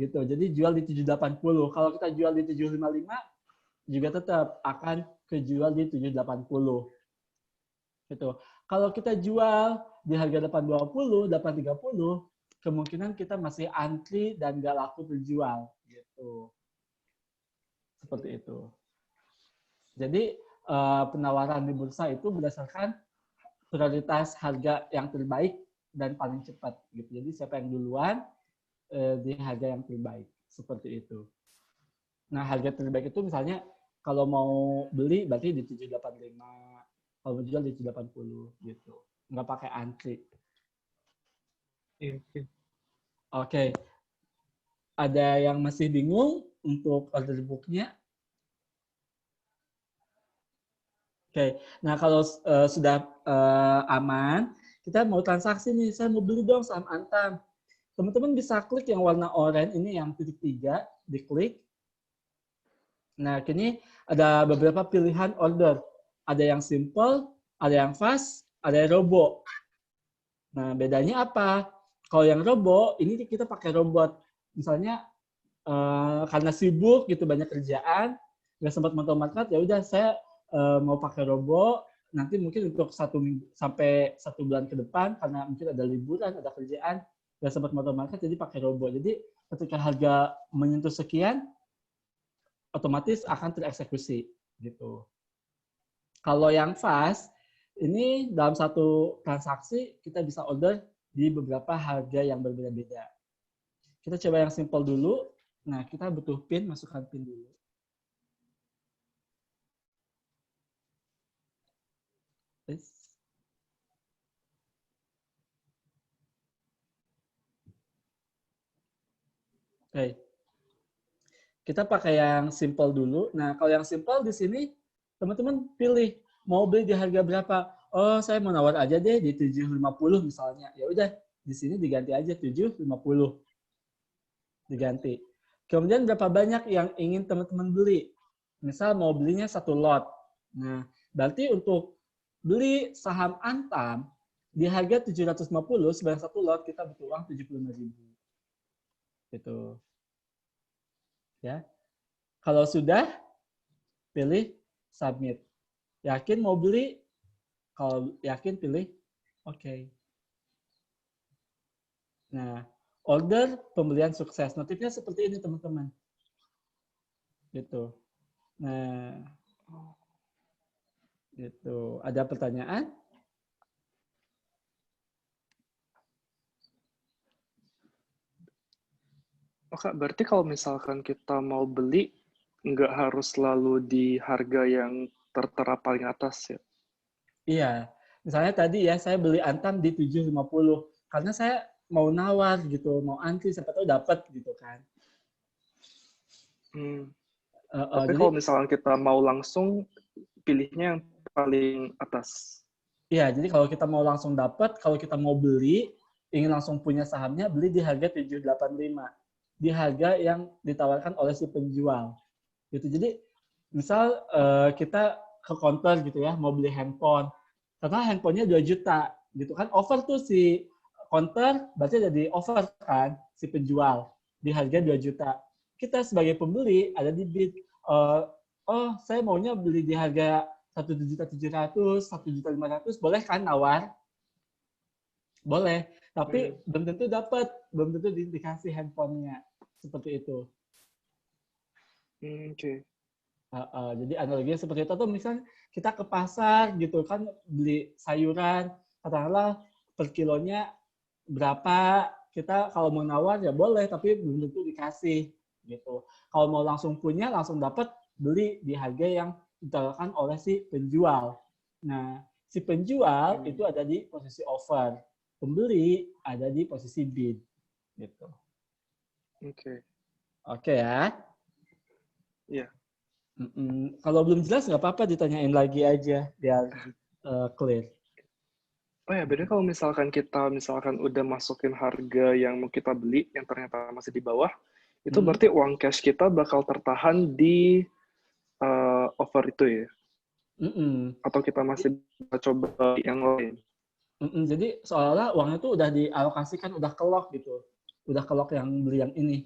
gitu. Jadi jual di 780. Kalau kita jual di 755 juga tetap akan kejual di 780 gitu. Kalau kita jual di harga 820, 830, kemungkinan kita masih antri dan nggak laku terjual gitu. Seperti itu. Jadi penawaran di bursa itu berdasarkan prioritas harga yang terbaik dan paling cepat gitu. Jadi siapa yang duluan di harga yang terbaik seperti itu. Nah, harga terbaik itu misalnya kalau mau beli berarti di 785, kalau mau jual di 780 gitu. Nggak pakai antri. Oke. Ada yang masih bingung untuk order book-nya? Oke, nah kalau sudah aman, kita mau transaksi nih, saya mau beli dong saham Antam. Teman-teman bisa klik yang warna oranye ini yang titik 3, diklik. Nah, kini ada beberapa pilihan order. Ada yang simple, ada yang fast, ada yang robo. Nah, bedanya apa? Kalau yang robo, ini kita pakai robot. Misalnya, karena sibuk gitu, banyak kerjaan, nggak sempat nonton market, ya udah saya mau pakai robo, nanti mungkin untuk 1 minggu sampai 1 bulan ke depan, karena mungkin ada liburan, ada kerjaan, nggak sempat nonton market, jadi pakai robo. Jadi ketika harga menyentuh sekian, otomatis akan tereksekusi gitu. Kalau yang fast, ini dalam satu transaksi kita bisa order di beberapa harga yang berbeda-beda. Kita coba yang simple dulu. Nah, kita butuh PIN, masukkan PIN dulu. Oke. Kita pakai yang simple dulu. Nah, kalau yang simple di sini, teman-teman pilih mau beli di harga berapa. Oh, saya mau nawar aja deh di 750 misalnya. Ya udah, di sini diganti aja 750. Diganti. Kemudian berapa banyak yang ingin teman-teman beli. Misal mau belinya 1 lot. Nah, berarti untuk beli saham Antam di harga 750 sebanyak 1 lot kita butuh uang 75.000. Gitu. Ya. Kalau sudah, pilih submit. Yakin mau beli? Kalau yakin pilih oke. Nah, order pembelian sukses. Notifnya seperti ini, teman-teman. Gitu. Nah, gitu. Ada pertanyaan? Oh, Kak, berarti kalau misalkan kita mau beli, nggak harus selalu di harga yang tertera paling atas ya? Iya. Misalnya tadi ya, saya beli Antam di 750. Karena saya mau nawar gitu, mau antri, siapa tahu dapat gitu kan. Tapi Jadi, kalau misalkan kita mau langsung, pilihnya yang paling atas. iya, jadi kalau kita mau langsung dapat, kalau kita mau beli, ingin langsung punya sahamnya, beli di harga 785. Di harga yang ditawarkan oleh si penjual. Gitu. Jadi, misal kita ke counter gitu ya, mau beli handphone. Karena handphonenya 2 juta. Gitu kan, over tuh si counter, berarti jadi over kan, si penjual. Di harga 2 juta. Kita sebagai pembeli, ada di bid. Oh, saya maunya beli di harga 1.700.000, 1.500.000, boleh kan nawar? Boleh, tapi belum tentu dapat, belum tentu dikasih handphonenya. Seperti itu. Oke. Jadi analoginya seperti itu. Atau misalnya kita ke pasar gitu kan, beli sayuran, katakanlah per kilonya berapa, kita kalau mau nawar ya boleh, tapi belum tentu dikasih. gitu. Kalau mau langsung punya, langsung dapat, beli di harga yang ditawarkan oleh si penjual. Nah, si penjual itu ada di posisi offer, pembeli ada di posisi bid, gitu. Oke. Oke ya. Iya. Kalau belum jelas nggak apa-apa, ditanyain lagi aja biar clear. Oh ya, beda kalau misalkan kita udah masukin harga yang mau kita beli yang ternyata masih di bawah, itu berarti uang cash kita bakal tertahan di offer itu ya? Atau kita masih coba yang lain? Jadi seolah-olah uangnya tuh udah dialokasikan, udah kelok gitu. Udah kelok yang beli yang ini.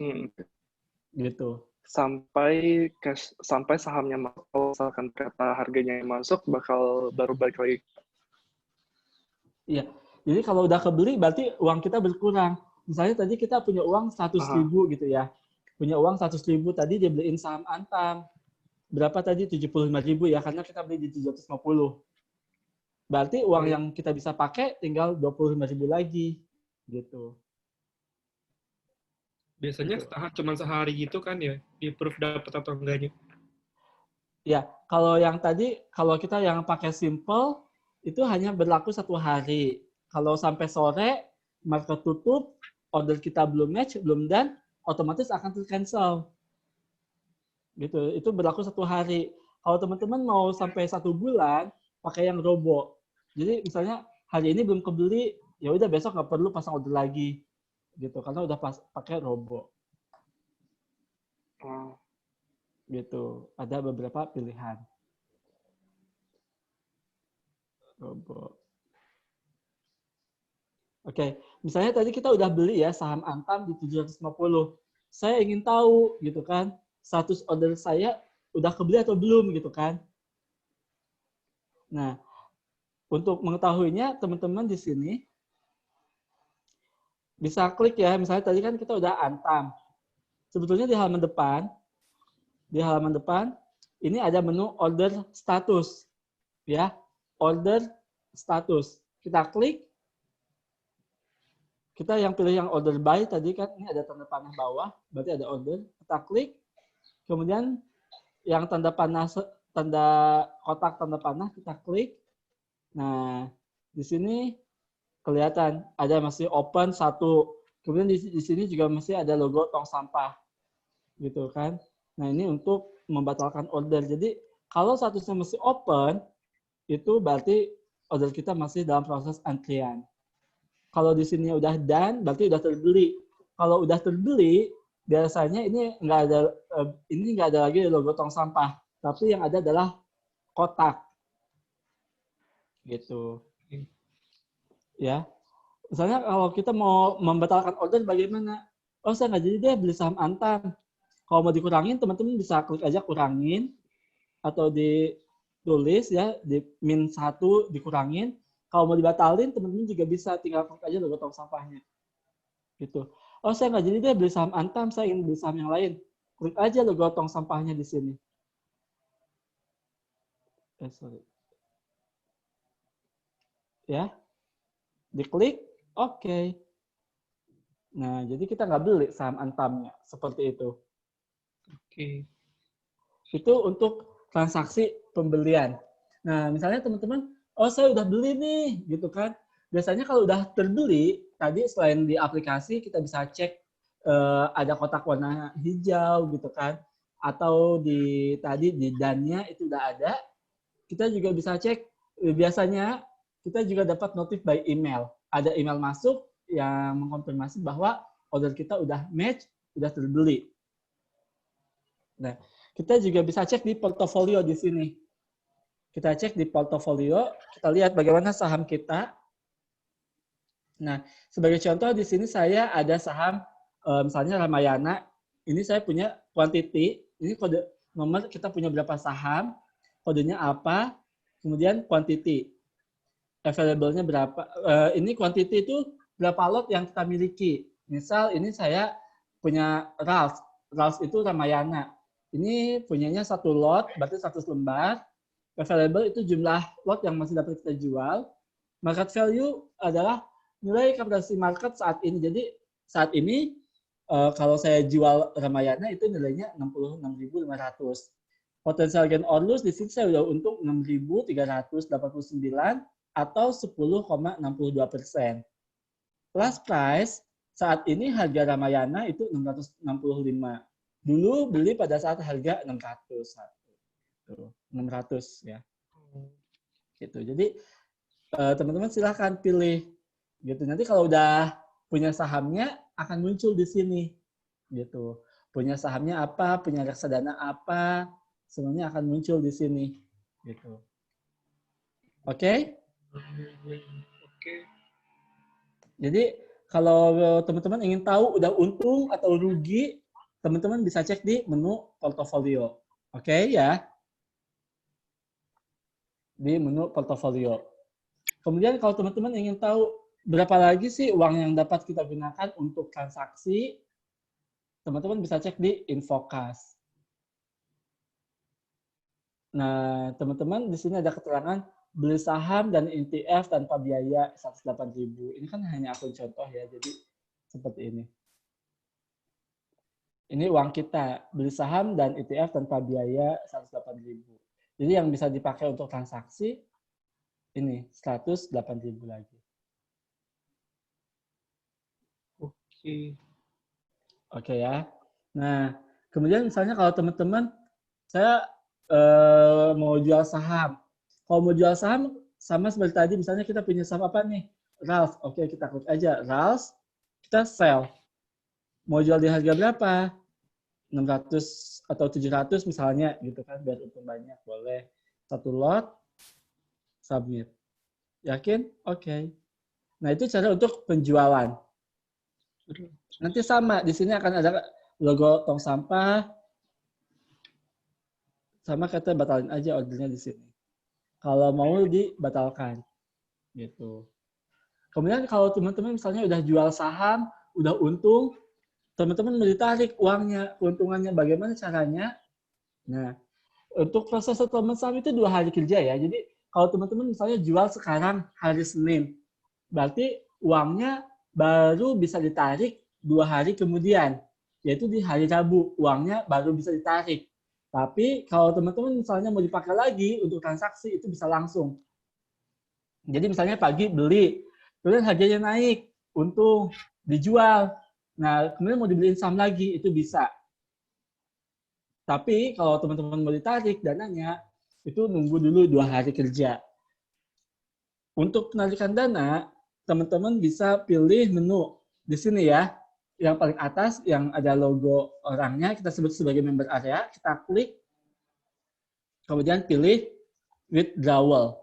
Gitu. Sampai sahamnya masuk, kalau misalkan kata harganya yang masuk, bakal baru balik lagi. Iya. Jadi kalau udah kebeli, berarti uang kita berkurang. Misalnya tadi kita punya uang 100.000 gitu ya. Punya uang 100.000, tadi dia beliin saham Antam. Berapa tadi? 75.000 ya, karena kita beli di 750. Berarti uang yang kita bisa pakai tinggal 25.000 lagi. Gitu. Biasanya ketahan cuma sehari gitu kan ya, di proof dapat atau enggaknya? Ya, kalau yang tadi, kalau kita yang pakai simple, itu hanya berlaku 1 hari. Kalau sampai sore, market tutup, order kita belum match, belum done, otomatis akan ter-cancel. Gitu, itu berlaku 1 hari. Kalau teman-teman mau sampai 1 bulan, pakai yang robo. Jadi misalnya hari ini belum kebeli, ya udah besok nggak perlu pasang order lagi. Gitu, karena udah pakai robo. Gitu, ada beberapa pilihan. Robo. Oke, misalnya tadi kita udah beli ya saham Antam di 750. Saya ingin tahu gitu kan, status order saya udah kebeli atau belum gitu kan. Nah, untuk mengetahuinya teman-teman di sini bisa klik ya, misalnya tadi kan kita udah Antam. Sebetulnya di halaman depan ini ada menu order status. Ya, order status. Kita klik. Kita yang pilih yang order buy tadi kan, ini ada tanda panah bawah, berarti ada order. Kita klik. Kemudian yang tanda panah, tanda kotak tanda panah kita klik. Nah, di sini kelihatan ada masih open 1. Kemudian di sini juga masih ada logo tong sampah. Gitu kan. Nah, ini untuk membatalkan order. Jadi, kalau statusnya masih open, itu berarti order kita masih dalam proses antrian. Kalau di sini udah done, berarti udah terbeli. Kalau udah terbeli, biasanya ini nggak ada lagi logo tong sampah, tapi yang ada adalah kotak. Gitu. Ya. Misalnya kalau kita mau membatalkan order bagaimana? Oh, saya nggak jadi deh beli saham Antam. Kalau mau dikurangin, teman-teman bisa klik aja kurangin, atau ditulis ya, di -1 dikurangin. Kalau mau dibatalin, teman-teman juga bisa tinggal klik aja logo tong sampahnya. Gitu. Oh, saya nggak jadi deh beli saham Antam, saya ingin beli saham yang lain. Klik aja logo tong sampahnya di sini. Ya, diklik, oke. Nah, jadi kita nggak beli saham Antamnya, seperti itu. Oke. Itu untuk transaksi pembelian. Nah, misalnya teman-teman, oh saya udah beli nih, gitu kan. Biasanya kalau udah terbeli, tadi selain di aplikasi kita bisa cek ada kotak warna hijau, gitu kan. Atau tadi di dan-nya itu udah ada. Kita juga bisa cek, biasanya kita juga dapat notif by email. Ada email masuk yang mengkonfirmasi bahwa order kita udah match, udah terbeli. Nah, kita juga bisa cek di portofolio di sini. Kita cek di portofolio, kita lihat bagaimana saham kita. Nah, sebagai contoh di sini saya ada saham, misalnya Ramayana. Ini saya punya quantity, ini kode nomor, kita punya berapa saham, kodenya apa, kemudian quantity. Available-nya berapa. Ini quantity itu berapa lot yang kita miliki. Misal ini saya punya Ralph. Ralph itu Ramayana. Ini punyanya 1 lot, berarti 100 lembar. Available itu jumlah lot yang masih dapat kita jual. Market value adalah nilai kapitalisasi market saat ini. Jadi saat ini kalau saya jual Ramayana itu nilainya 66.500. Potensial gain or lose di sini saya udah untung 6.389 atau 10,62%. Plus price saat ini harga Ramayana itu 665. Dulu beli pada saat harga 600 ya. Gitu. Jadi teman-teman silahkan pilih gitu. Nanti kalau udah punya sahamnya akan muncul di sini gitu. Punya sahamnya apa, punya reksadana apa, semuanya akan muncul di sini gitu. Oke? Oke. Jadi kalau teman-teman ingin tahu udah untung atau rugi, teman-teman bisa cek di menu portofolio. Oke ya? Di menu portofolio. Kemudian kalau teman-teman ingin tahu berapa lagi sih uang yang dapat kita gunakan untuk transaksi, teman-teman bisa cek di Infocast. Nah, teman-teman di sini ada keterangan beli saham dan ETF tanpa biaya 108.000. Ini kan hanya akun contoh ya, jadi seperti ini. Ini uang kita, beli saham dan ETF tanpa biaya 108.000. Jadi yang bisa dipakai untuk transaksi ini 108.000 lagi. Oke. Oke ya. Nah, kemudian misalnya kalau teman-teman saya mau jual saham. Kalau mau jual saham sama seperti tadi, misalnya kita punya saham apa nih? Ralph. Oke, kita klik aja Ralph. Kita sell. Mau jual di harga berapa? 600 atau 700 misalnya gitu kan, biar untung banyak. Boleh. Satu lot, submit. Yakin? Oke. Nah, itu cara untuk penjualan. Nanti sama, di sini akan ada logo tong sampah, sama kita batalin aja ordernya di sini. Kalau mau dibatalkan, gitu. Kemudian kalau teman-teman misalnya udah jual saham, udah untung, teman-teman mau ditarik uangnya, keuntungannya bagaimana caranya? Nah, untuk proses settlement saham itu 2 hari kerja ya. Jadi kalau teman-teman misalnya jual sekarang hari Senin, berarti uangnya baru bisa ditarik 2 hari kemudian, yaitu di hari Rabu, uangnya baru bisa ditarik. Tapi kalau teman-teman misalnya mau dipakai lagi untuk transaksi, itu bisa langsung. Jadi misalnya pagi beli, kemudian harganya naik, untung, dijual. Nah, kemudian mau dibeliin saham lagi, itu bisa. Tapi kalau teman-teman mau ditarik dananya, itu nunggu dulu 2 hari kerja. Untuk penarikan dana, teman-teman bisa pilih menu di sini ya. Yang paling atas yang ada logo orangnya, kita sebut sebagai member area, kita klik, kemudian pilih withdrawal.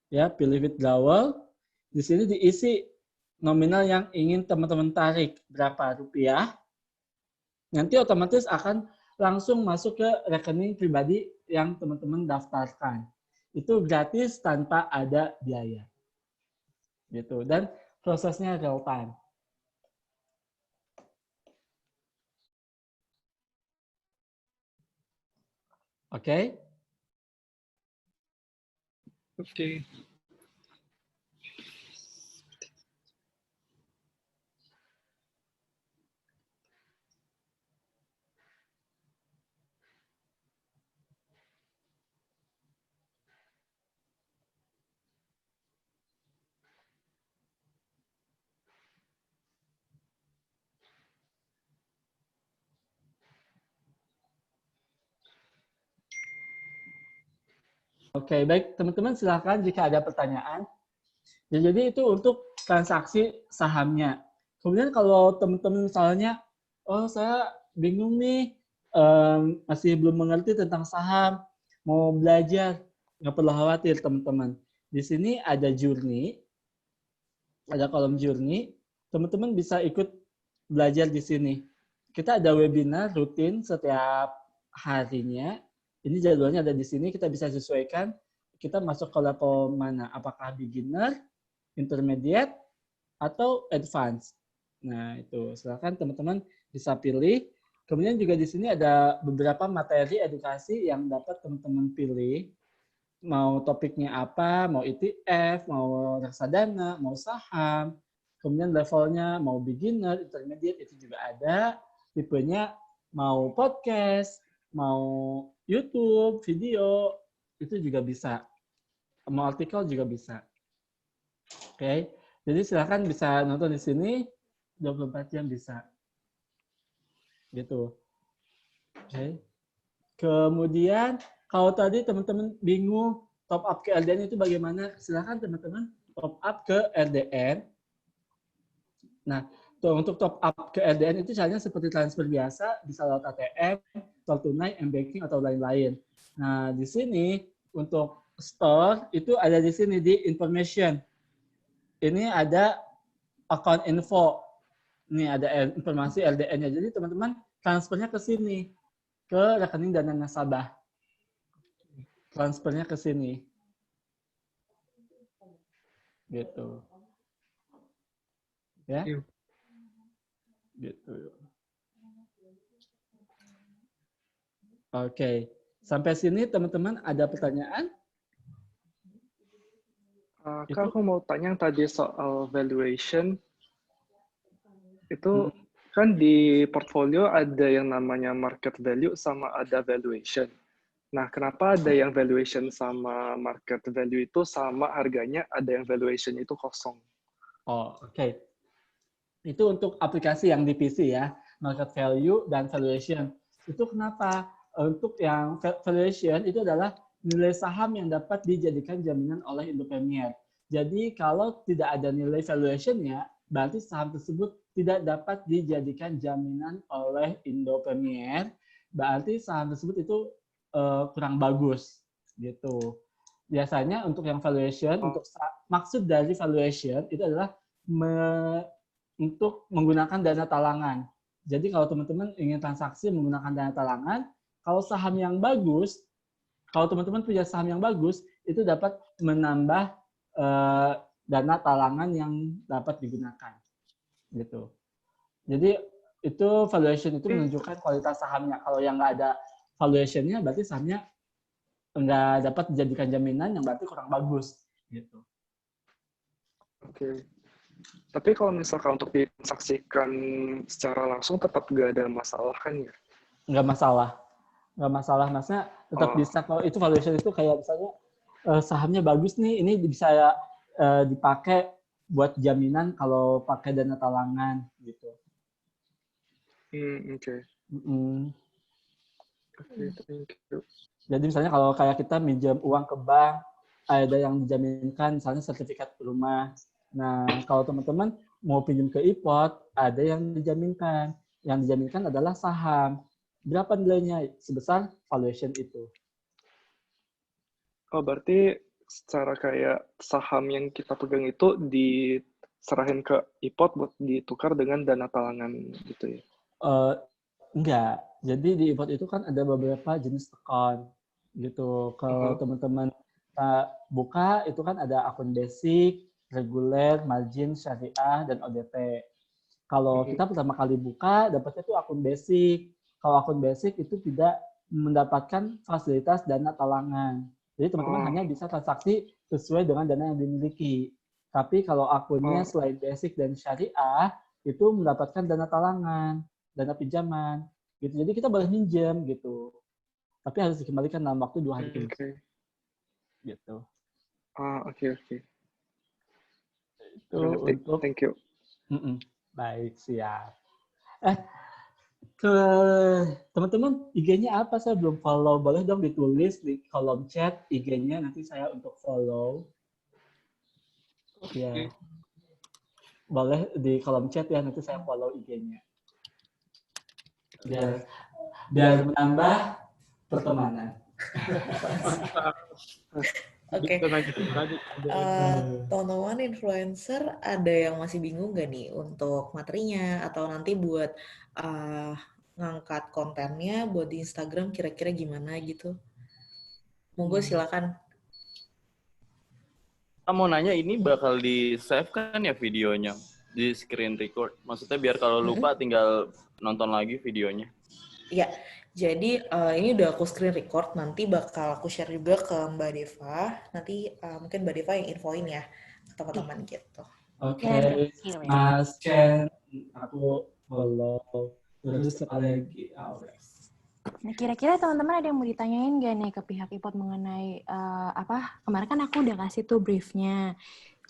Ya, pilih withdrawal. Di sini diisi nominal yang ingin teman-teman tarik, berapa rupiah. Nanti otomatis akan langsung masuk ke rekening pribadi yang teman-teman daftarkan. Itu gratis tanpa ada biaya. Gitu. Dan prosesnya real time. Oke? Oke. Oke, baik teman-teman silakan jika ada pertanyaan. Ya, jadi itu untuk transaksi sahamnya. Kemudian kalau teman-teman misalnya, oh saya bingung nih, masih belum mengerti tentang saham, mau belajar, nggak perlu khawatir teman-teman. Di sini ada journey, ada kolom journey, teman-teman bisa ikut belajar di sini. Kita ada webinar rutin setiap harinya. Ini jadwalnya ada di sini, kita bisa sesuaikan. Kita masuk ke level mana? Apakah beginner, intermediate, atau advance? Nah, itu silakan teman-teman bisa pilih. Kemudian juga di sini ada beberapa materi edukasi yang dapat teman-teman pilih. Mau topiknya apa, mau ETF, mau reksadana, mau saham. Kemudian levelnya mau beginner, intermediate itu juga ada. Tipenya mau podcast, mau YouTube, video, itu juga bisa. Mau artikel juga bisa. Oke. Jadi silakan bisa nonton di sini 24 jam bisa. Gitu. Oke. Kemudian kalau tadi teman-teman bingung top up ke LDN itu bagaimana? Silakan teman-teman top up ke LDN. Nah, untuk top up ke LDN itu caranya seperti transfer biasa, bisa lewat ATM, tol tunai, M-Banking, atau lain-lain. Nah, di sini untuk store itu ada di sini di information. Ini ada account info. Ini ada informasi LDN-nya. Jadi teman-teman transfernya ke sini, ke rekening dana nasabah. Transfernya ke sini. Gitu. Ya. Gitu. Oke. Sampai sini teman-teman ada pertanyaan? Kak, aku mau tanya yang tadi soal valuation. Itu kan di portfolio ada yang namanya market value sama ada valuation. Nah, kenapa ada yang valuation sama market value itu sama harganya, ada yang valuation itu kosong? Oh, oke. Itu untuk aplikasi yang di PC ya, market value dan valuation. Itu kenapa? Untuk yang valuation itu adalah nilai saham yang dapat dijadikan jaminan oleh Indo Premier. Jadi kalau tidak ada nilai valuation-nya, berarti saham tersebut tidak dapat dijadikan jaminan oleh Indo Premier. Berarti saham tersebut itu kurang bagus, gitu. Biasanya untuk yang valuation, untuk maksud dari valuation itu adalah untuk menggunakan dana talangan. Jadi kalau teman-teman ingin transaksi menggunakan dana talangan, kalau saham yang bagus, kalau teman-teman punya saham yang bagus, itu dapat menambah dana talangan yang dapat digunakan, gitu. Jadi itu valuation itu menunjukkan kualitas sahamnya. Kalau yang nggak ada valuation-nya, berarti sahamnya nggak dapat dijadikan jaminan, yang berarti kurang bagus, gitu. Oke. Tapi kalau misalkan untuk ditransaksikan secara langsung tetap nggak ada masalah kan ya? Nggak masalah. Nggak masalah, maksudnya tetap bisa. Kalau itu valuation itu kayak misalnya sahamnya bagus nih, ini bisa dipakai buat jaminan kalau pakai dana talangan, gitu. Oke. Oke, thank you. Jadi misalnya kalau kayak kita minjam uang ke bank, ada yang dijaminkan, misalnya sertifikat rumah. Nah, kalau teman-teman mau pinjam ke IPOT, ada yang dijaminkan. Yang dijaminkan adalah saham. Berapa nilainya? Sebesar valuation itu. Oh, berarti secara kayak saham yang kita pegang itu diserahin ke IPOT buat ditukar dengan dana talangan gitu ya? Enggak. Jadi di IPOT itu kan ada beberapa jenis account gitu. Kalau teman-teman buka itu kan ada akun basic, reguler, margin, syariah, dan ODT. Kalau kita pertama kali buka, dapatnya itu akun basic. Kalau akun basic itu tidak mendapatkan fasilitas dana talangan. Jadi teman-teman hanya bisa transaksi sesuai dengan dana yang dimiliki. Tapi kalau akunnya selain basic dan syariah, itu mendapatkan dana talangan, dana pinjaman. Gitu. Jadi kita boleh minjem gitu. Tapi harus dikembalikan dalam waktu 2 hari kerja. Gitu. Oke. Itu untuk... Thank you. Baik, siap. Teman-teman, IG-nya apa? Saya belum follow. Boleh dong ditulis di kolom chat IG-nya, nanti saya untuk follow. Ya. Boleh di kolom chat ya, nanti saya follow IG-nya. Biar menambah pertemanan. Oke. Teman-teman influencer ada yang masih bingung nggak nih untuk materinya atau nanti buat ngangkat kontennya buat di Instagram kira-kira gimana gitu? Monggo silakan. Mau nanya, ini bakal di-save kan ya videonya di screen record? Maksudnya biar kalau lupa tinggal nonton lagi videonya. Iya. Jadi ini udah aku screen record, nanti bakal aku share juga ke Mbak Deva. Nanti mungkin Mbak Deva yang infoin ya ke teman-teman gitu. Oke, Kecil ya. Mas Ken, aku follow. Terus apa lagi? Alex. Nah, kira-kira teman-teman ada yang mau ditanyain nggak nih ke pihak IPOT mengenai kemarin kan aku udah kasih tuh briefnya.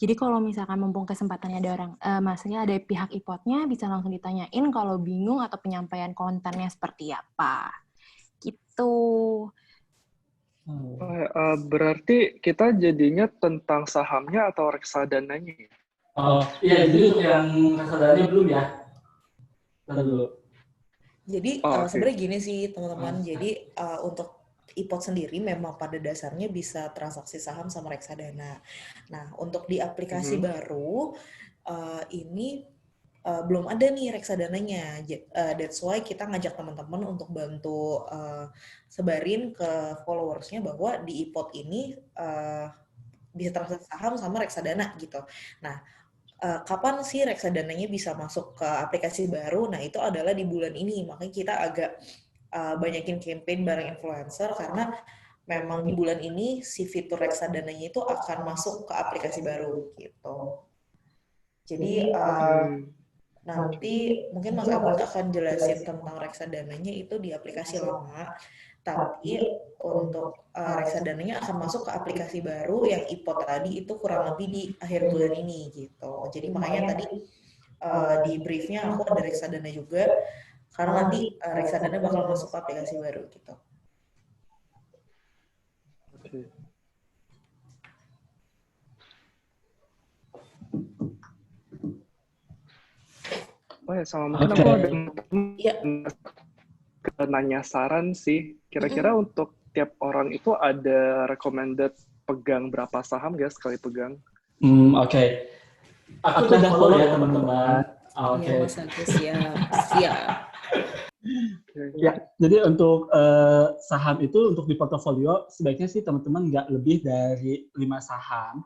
Jadi kalau misalkan mumpung kesempatannya ada orang, maksudnya ada pihak IPOT-nya bisa langsung ditanyain kalau bingung atau penyampaian kontennya seperti apa. Gitu. Berarti kita jadinya tentang sahamnya atau reksadananya ya? Oh, iya, jadi untuk yang reksadana belum ya? Tadi dulu. Jadi Oh, oke. sebenarnya gini sih teman-teman, jadi untuk IPOT sendiri memang pada dasarnya bisa transaksi saham sama reksadana. Nah, untuk di aplikasi baru ini belum ada nih reksadananya. That's why kita ngajak teman-teman untuk bantu sebarin ke followersnya bahwa di IPOT ini bisa transaksi saham sama reksadana gitu. Nah, kapan sih reksadananya bisa masuk ke aplikasi baru? Nah, itu adalah di bulan ini. Makanya kita agak banyakin campaign bareng influencer karena memang di bulan ini si fitur reksadananya itu akan masuk ke aplikasi baru gitu. Jadi nanti mungkin Mas Albert akan jelasin tentang reksadananya itu di aplikasi lama. Tapi untuk reksadananya akan masuk ke aplikasi baru yang IPOT tadi itu kurang lebih di akhir bulan ini gitu. Jadi makanya tadi di briefnya aku ada reksadana juga karena nanti reksadana bakal masuk ke aplikasi baru gitu. Oke. Oh ya, sama mungkin aku ada nanya saran sih. Kira-kira untuk tiap orang itu ada recommended pegang berapa saham guys sekali pegang? Oke. Aku udah follow ya teman-teman. Oke. Iya, Mas Agus, siap. Ya, jadi untuk saham itu untuk di portofolio sebaiknya sih teman-teman nggak lebih dari 5 saham.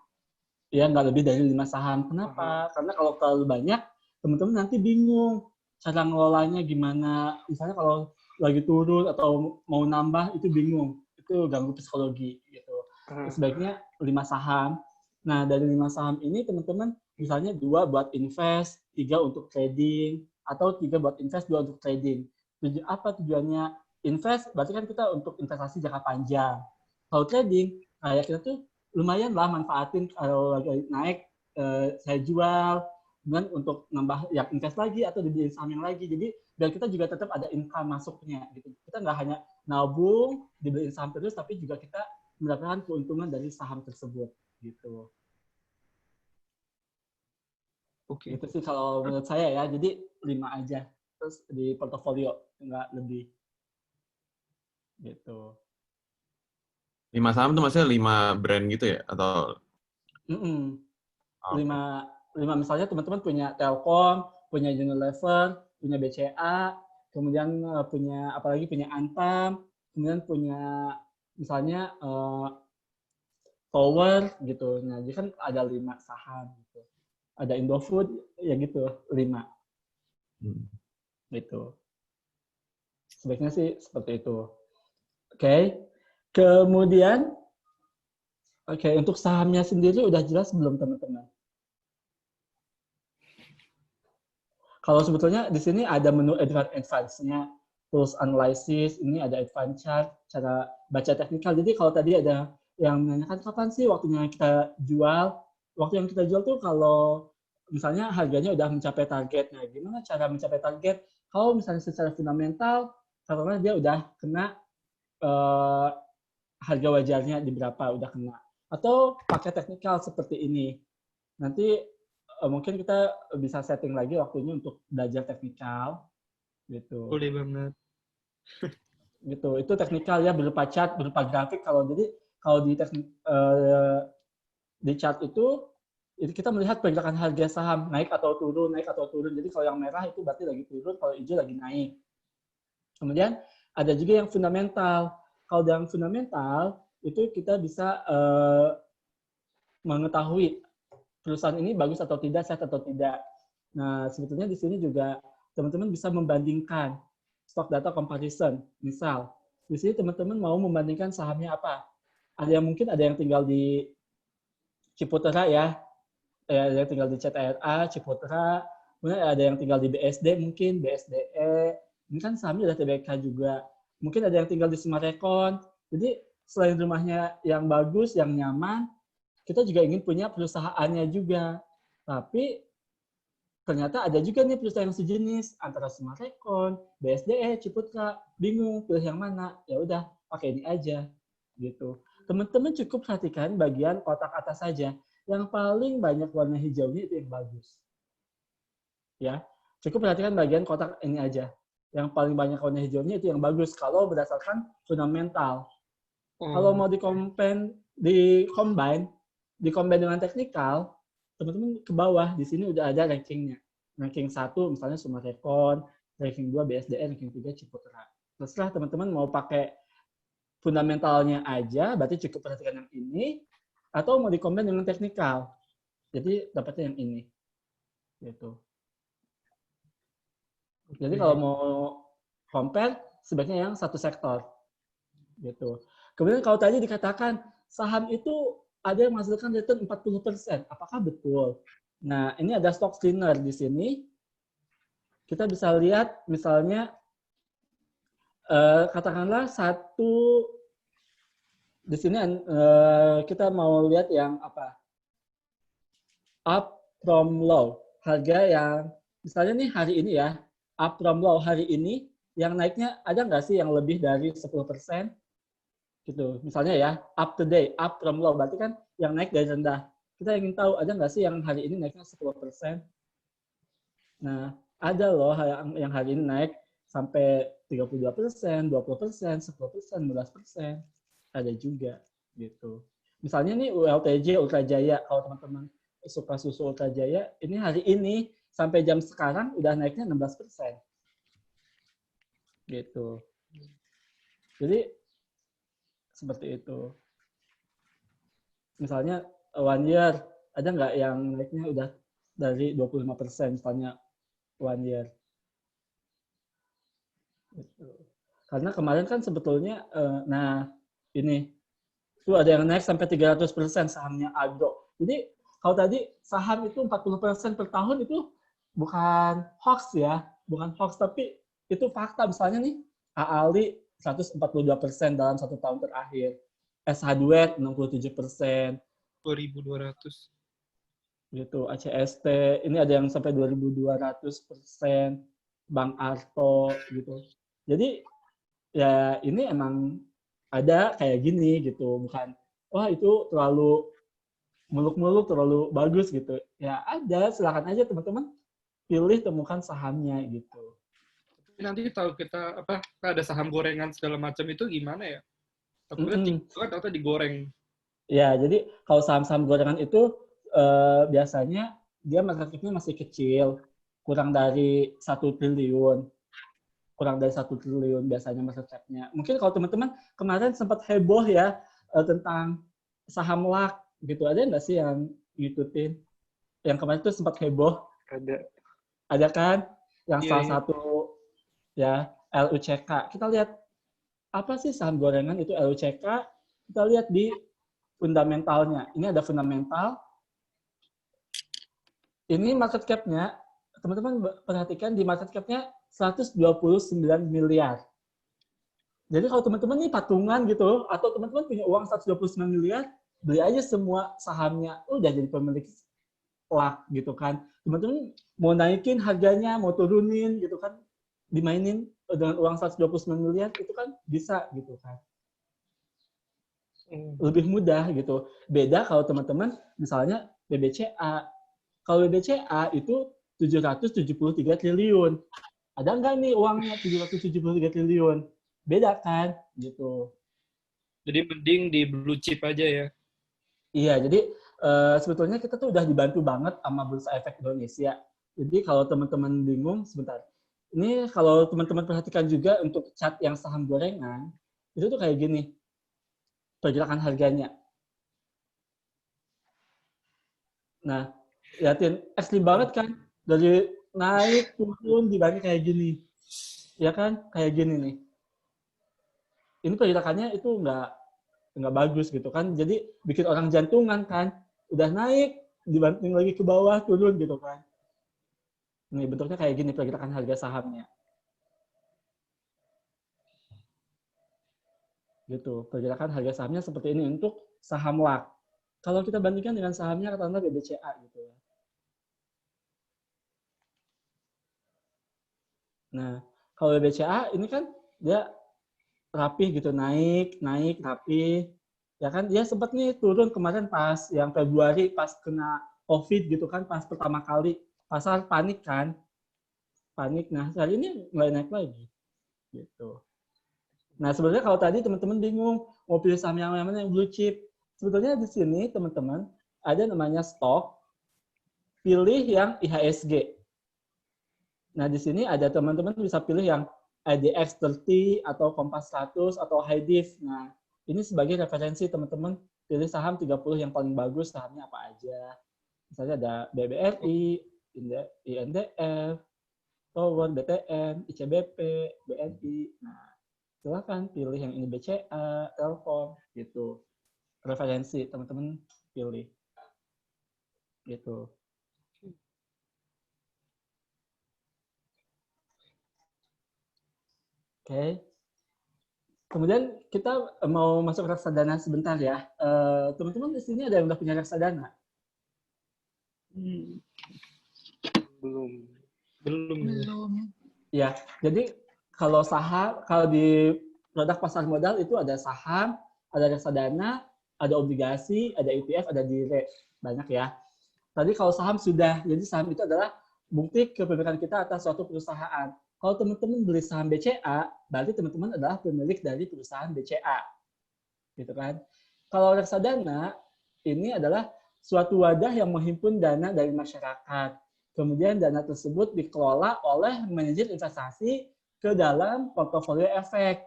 Ya, nggak lebih dari 5 saham. Kenapa? Karena kalau terlalu banyak, teman-teman nanti bingung cara ngelolanya gimana. Misalnya kalau lagi turun atau mau nambah itu bingung. Itu ganggu psikologi gitu. Sebaiknya 5 saham. Nah, dari 5 saham ini teman-teman misalnya 2 buat invest, 3 untuk trading, atau 3 buat invest, 2 untuk trading. Apa tujuannya invest? Berarti kan kita untuk investasi jangka panjang. Kalau trading, kayak kita tuh lumayan lah manfaatin kalau lagi naik, saya jual, kemudian untuk nambah yang invest lagi atau dibeliin saham yang lagi. Jadi biar kita juga tetap ada income masuknya. Gitu. Kita nggak hanya nabung, dibeliin saham terus, tapi juga kita mendapatkan keuntungan dari saham tersebut. Gitu. Oke. Itu sih kalau menurut saya ya. Jadi 5 aja. Terus di portofolio, nggak lebih. Gitu. 5 saham itu maksudnya 5 brand gitu ya? Atau? 5 misalnya teman-teman punya Telkom, punya Unilever, punya BCA, kemudian punya apalagi punya Antam, kemudian punya misalnya Power gitu. Nah, jadi kan ada 5 saham gitu. Ada Indofood ya gitu, 5. Gitu. Sebaiknya sih seperti itu. Oke. Kemudian untuk sahamnya sendiri udah jelas belum teman-teman? Kalau sebetulnya di sini ada menu advance-nya, tools analysis, ini ada advance chart, cara baca teknikal. Jadi kalau tadi ada yang menanyakan kapan sih waktunya kita jual? Waktu yang kita jual tuh kalau misalnya harganya udah mencapai target. Nah, gimana cara mencapai target? Kalau misalnya secara fundamental, karena dia udah kena harga wajarnya di berapa, udah kena. Atau pakai teknikal seperti ini. Nanti mungkin kita bisa setting lagi waktunya untuk belajar teknikal gitu. Boleh banget. Gitu. Itu teknikal ya, berupa chart, berupa grafik. Kalau di chart itu kita melihat pergerakan harga saham naik atau turun, naik atau turun. Jadi kalau yang merah itu berarti lagi turun, kalau hijau lagi naik. Kemudian ada juga yang fundamental. Kalau yang fundamental itu kita bisa mengetahui perusahaan ini bagus atau tidak, sehat atau tidak. Nah, sebetulnya di sini juga teman-teman bisa membandingkan stock data comparison. Misal, di sini teman-teman mau membandingkan sahamnya apa? Ada yang tinggal di Ciputra ya. ada yang tinggal di CTRA, Ciputra, kemudian ada yang tinggal di BSD mungkin, BSDE, ini kan sahamnya udah TBK juga. Mungkin ada yang tinggal di Smartecon. Jadi selain rumahnya yang bagus, yang nyaman, kita juga ingin punya perusahaannya juga. Tapi ternyata ada juga nih perusahaan yang sejenis antara Smartecon, BSDE, Ciputra, bingung pilih yang mana. Ya udah, pakai ini aja gitu. Teman-teman cukup perhatikan bagian kotak atas saja. Yang paling banyak warna hijaunya itu yang bagus. Ya, cukup perhatikan bagian kotak ini aja. Yang paling banyak warna hijaunya itu yang bagus kalau berdasarkan fundamental. Kalau mau di-combine dengan teknikal, teman-teman ke bawah, di sini udah ada rankingnya. Ranking 1 misalnya Smartecon, ranking 2 BSDN, ranking 3 Ciputra. Terserah teman-teman mau pakai fundamentalnya aja, berarti cukup perhatikan yang ini, atau mau di-combine dengan teknikal. Jadi dapatnya yang ini. Gitu. Jadi kalau mau compare, sebaiknya yang satu sektor. Gitu. Kemudian kalau tadi dikatakan, saham itu ada yang menghasilkan return 40%. Apakah betul? Nah, ini ada stock screener di sini. Kita bisa lihat misalnya, katakanlah satu, di sini kita mau lihat yang apa? Up from low. Harga yang, misalnya nih hari ini ya, up from low hari ini, yang naiknya ada nggak sih yang lebih dari 10%? Gitu. Misalnya ya, up today, up from low, berarti kan yang naik dari rendah. Kita ingin tahu, ada nggak sih yang hari ini naiknya 10%? Nah, ada loh yang hari ini naik sampai 32%, 20%, 10%, 15%. Ada juga, gitu. Misalnya nih ULTJ, Ultra Jaya, kalau teman-teman suka susu Ultra Jaya, ini hari ini sampai jam sekarang udah naiknya 16%. Gitu. Jadi, seperti itu. Misalnya, 1 year, ada nggak yang naiknya udah dari 25%, misalnya 1 year. Gitu. Karena kemarin kan sebetulnya, nah ini, tuh ada yang naik sampai 300% sahamnya Agro. Jadi kalau tadi saham itu 40% per tahun itu bukan hoax ya, bukan hoax, tapi itu fakta. Misalnya nih, AALI 142% dalam 1 tahun terakhir. SH2 67%. 2.200. Gitu, ACST, ini ada yang sampai 2.200%, Bang Arto, gitu. Jadi, ya ini emang ada kayak gini, gitu. Bukan, wah itu terlalu muluk-muluk, terlalu bagus, gitu. Ya ada, silakan aja teman-teman pilih, temukan sahamnya, gitu. Nanti tahu kita ada saham gorengan segala macam itu gimana ya? Takutnya atau digoreng. Ya, jadi kalau saham-saham gorengan itu biasanya dia market cap-nya masih kecil, kurang dari 1 triliun. Kurang dari 1 triliun biasanya market cap-nya. Mungkin kalau teman-teman kemarin sempat heboh ya tentang saham LAK gitu. Ada nggak sih yang ngikutin? Yang kemarin itu sempat heboh. Ada. Ada kan? Yang salah Iya. satu ya LUCK. Kita lihat apa sih saham gorengan itu LUCK. Kita lihat di fundamentalnya. Ini ada fundamental. Ini market cap-nya, teman-teman perhatikan di market cap-nya 129 miliar. Jadi kalau teman-teman nih patungan gitu, atau teman-teman punya uang 129 miliar, beli aja semua sahamnya, udah jadi pemilik LAK gitu kan. Teman-teman mau naikin harganya, mau turunin gitu kan, dimainin dengan uang 129 miliar, itu kan bisa gitu kan. Lebih mudah gitu. Beda kalau teman-teman misalnya BBCA. Kalau BBCA itu 773 triliun. Ada nggak nih uangnya 773 triliun? Beda kan? Gitu. Jadi mending di blue chip aja ya. Iya, jadi sebetulnya kita tuh udah dibantu banget sama Bursa Efek Indonesia. Jadi kalau teman-teman bingung, sebentar. Ini kalau teman-teman perhatikan juga untuk chart yang saham gorengan, itu tuh kayak gini. Pergerakan harganya. Nah, lihatin ekstrim banget kan, dari naik turun dibagi kayak gini, ya kan, kayak gini nih. Ini pergerakannya itu nggak bagus gitu kan, jadi bikin orang jantungan kan, udah naik dibanting lagi ke bawah, turun gitu kan. Nih bentuknya kayak gini pergerakan harga sahamnya. Gitu, pergerakan harga sahamnya seperti ini untuk saham LAK. Kalau kita bandingkan dengan sahamnya katakanlah BBCA gitu ya. Nah, kalau BBCA ini kan dia rapih gitu, naik, rapih. Ya kan, dia sempat nih turun kemarin pas yang Februari, pas kena COVID gitu kan, pas pertama kali. Pasar panik kan, panik. Nah, hari ini mulai naik lagi. Gitu. Nah, sebenarnya kalau tadi teman-teman bingung, mau pilih saham yang mana yang blue chip. Sebetulnya di sini, teman-teman, ada namanya stok, pilih yang IHSG. Nah, di sini ada teman-teman bisa pilih yang IDX 30 atau Kompas 100 atau HighDiv. Nah, ini sebagai referensi teman-teman pilih saham 30 yang paling bagus, sahamnya apa aja. Misalnya ada BBRI, INDF, Tower, BTN, ICBP, BNI. Nah, silakan pilih yang ini BCA, Telkom, gitu. Referensi teman-teman pilih. Gitu. Oke. Kemudian kita mau masuk reksadana sebentar ya. Teman-teman di sini ada yang udah punya reksadana? Belum. Ya, jadi kalau saham, kalau di produk pasar modal itu ada saham, ada reksadana, ada obligasi, ada ETF, ada dire. Banyak ya. Tadi kalau saham sudah, jadi saham itu adalah bukti kepemilikan kita atas suatu perusahaan. Kalau teman-teman beli saham BCA, berarti teman-teman adalah pemilik dari perusahaan BCA. Gitu kan? Kalau reksadana, ini adalah suatu wadah yang menghimpun dana dari masyarakat. Kemudian dana tersebut dikelola oleh manajer investasi ke dalam portofolio efek.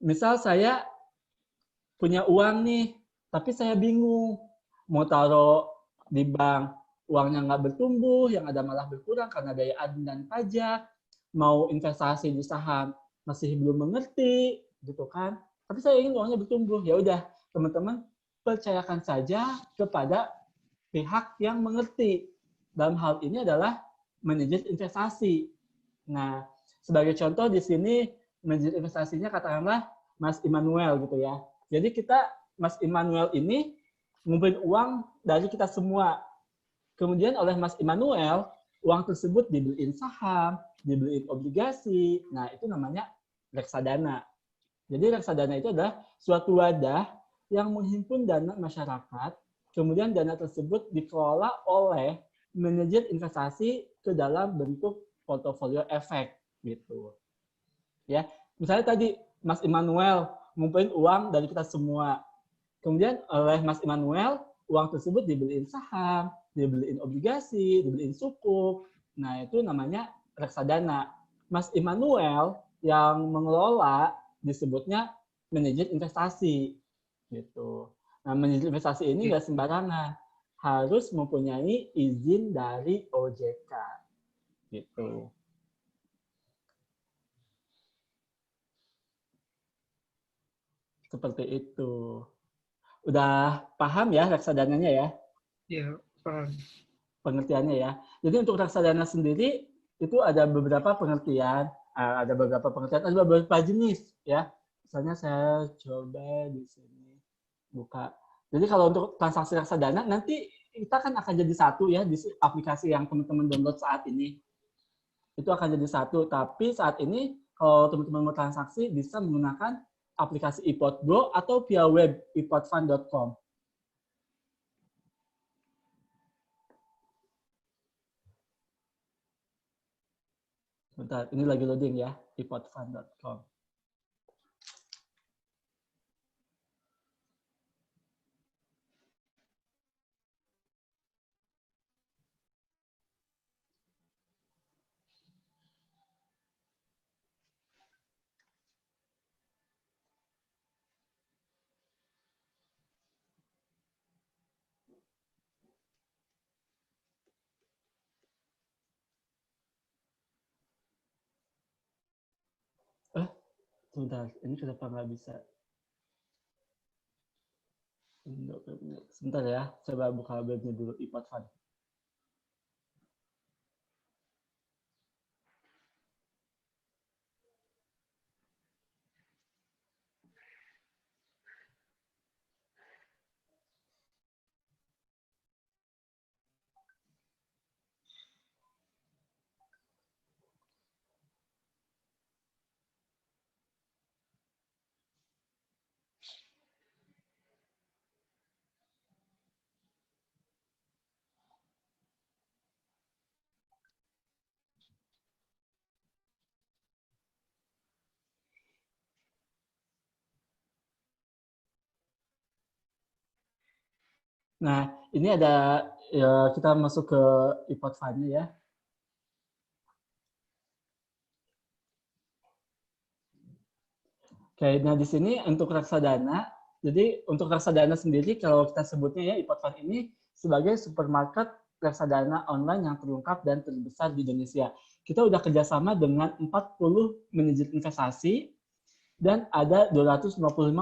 Misal saya punya uang nih, tapi saya bingung mau taruh di bank, uangnya nggak bertumbuh, yang ada malah berkurang karena daya admin dan pajak, mau investasi di saham masih belum mengerti, gitu kan? Tapi saya ingin uangnya bertumbuh, ya udah teman-teman percayakan saja kepada pihak yang mengerti. Dalam hal ini adalah manajer investasi. Nah, sebagai contoh di sini manajer investasinya katakanlah Mas Immanuel gitu ya. Jadi Mas Immanuel ini ngumpulin uang dari kita semua. Kemudian oleh Mas Immanuel, uang tersebut dibeliin saham, dibeliin obligasi. Nah, itu namanya reksadana. Jadi reksadana itu adalah suatu wadah yang menghimpun dana masyarakat, kemudian dana tersebut dikelola oleh manajer investasi ke dalam bentuk portofolio efek gitu. Ya, misalnya tadi Mas Immanuel ngumpulin uang dari kita semua. Kemudian oleh Mas Immanuel, uang tersebut dibeliin saham, dibeliin obligasi, dibeliin sukuk. Nah, itu namanya reksadana. Mas Immanuel yang mengelola disebutnya manajer investasi. Gitu. Nah, manajer investasi ini nggak sembarangan. Harus mempunyai izin dari OJK. Gitu. Seperti itu. Udah paham ya reksadananya ya? Iya, paham. Pengertiannya ya. Jadi untuk reksadana sendiri itu ada beberapa pengertian, ada beberapa jenis ya. Misalnya saya coba di sini buka. Jadi kalau untuk transaksi reksadana nanti kita kan akan jadi satu ya di aplikasi yang teman-teman download saat ini. Itu akan jadi satu, tapi saat ini kalau teman-teman mau transaksi bisa menggunakan aplikasi iPod Go atau via web ipodfund.com. Bentar, ini lagi loading ya, ipodfund.com. Sebentar, ini kenapa nggak bisa? Sebentar ya, coba buka webnya dulu, iPod Fund. Nah, ini ada ya, kita masuk ke iPod Fund-nya ya. Oke, nah di sini untuk reksadana, jadi untuk reksadana sendiri kalau kita sebutnya ya iPod Fund ini sebagai supermarket reksadana online yang terlengkap dan terbesar di Indonesia. Kita udah kerjasama dengan 40 manajer investasi dan ada 255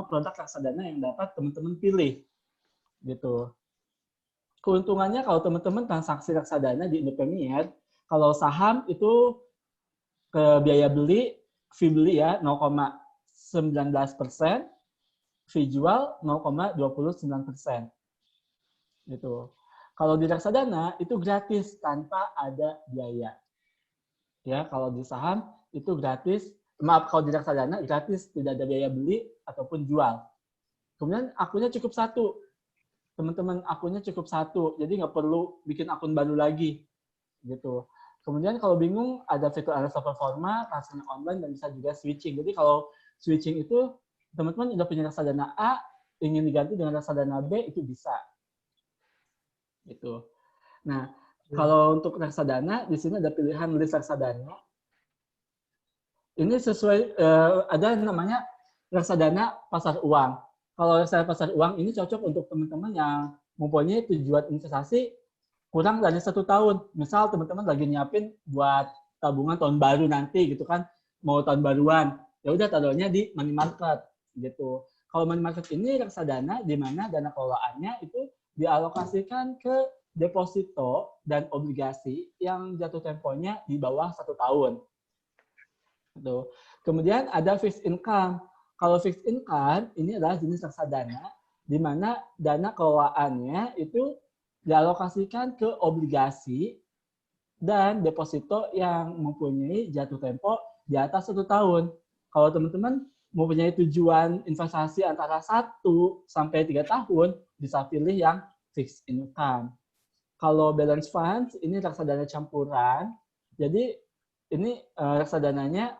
produk reksadana yang dapat teman-teman pilih. Gitu. Keuntungannya kalau teman-teman transaksi reksadana di Indopreneur, kalau saham itu ke biaya beli, fee beli ya 0,19%, fee jual 0,29%. Gitu. Kalau di reksadana itu gratis tanpa ada biaya. Ya, kalau di saham itu gratis, maaf kalau di reksadana gratis, tidak ada biaya beli ataupun jual. Kemudian akunnya cukup satu. Teman-teman akunnya cukup satu, jadi nggak perlu bikin akun baru lagi. Gitu. Kemudian kalau bingung ada fitur analisa performa, rasanya online dan bisa juga switching. Jadi kalau switching itu teman-teman udah punya reksadana A, ingin diganti dengan reksadana B itu bisa. Gitu. Nah, kalau untuk reksadana di sini ada pilihan list reksadana. Ini sesuai ada namanya reksadana pasar uang. Kalau reksadana pasar uang ini cocok untuk teman-teman yang mempunyai tujuan investasi kurang dari 1 tahun. Misal teman-teman lagi nyiapin buat tabungan tahun baru nanti gitu kan, mau tahun baruan, ya udah taruhnya di money market gitu. Kalau money market ini reksadana di mana dana kelolaannya itu dialokasikan ke deposito dan obligasi yang jatuh temponya di bawah 1 tahun. Gitu. Kemudian ada fixed income. Kalau fixed income ini adalah jenis reksadana di mana dana kelolaannya itu dialokasikan ke obligasi dan deposito yang mempunyai jatuh tempo di atas 1 tahun. Kalau teman-teman mempunyai tujuan investasi antara 1 sampai 3 tahun, bisa pilih yang fixed income. Kalau balance funds, ini reksadana campuran. Jadi ini reksadananya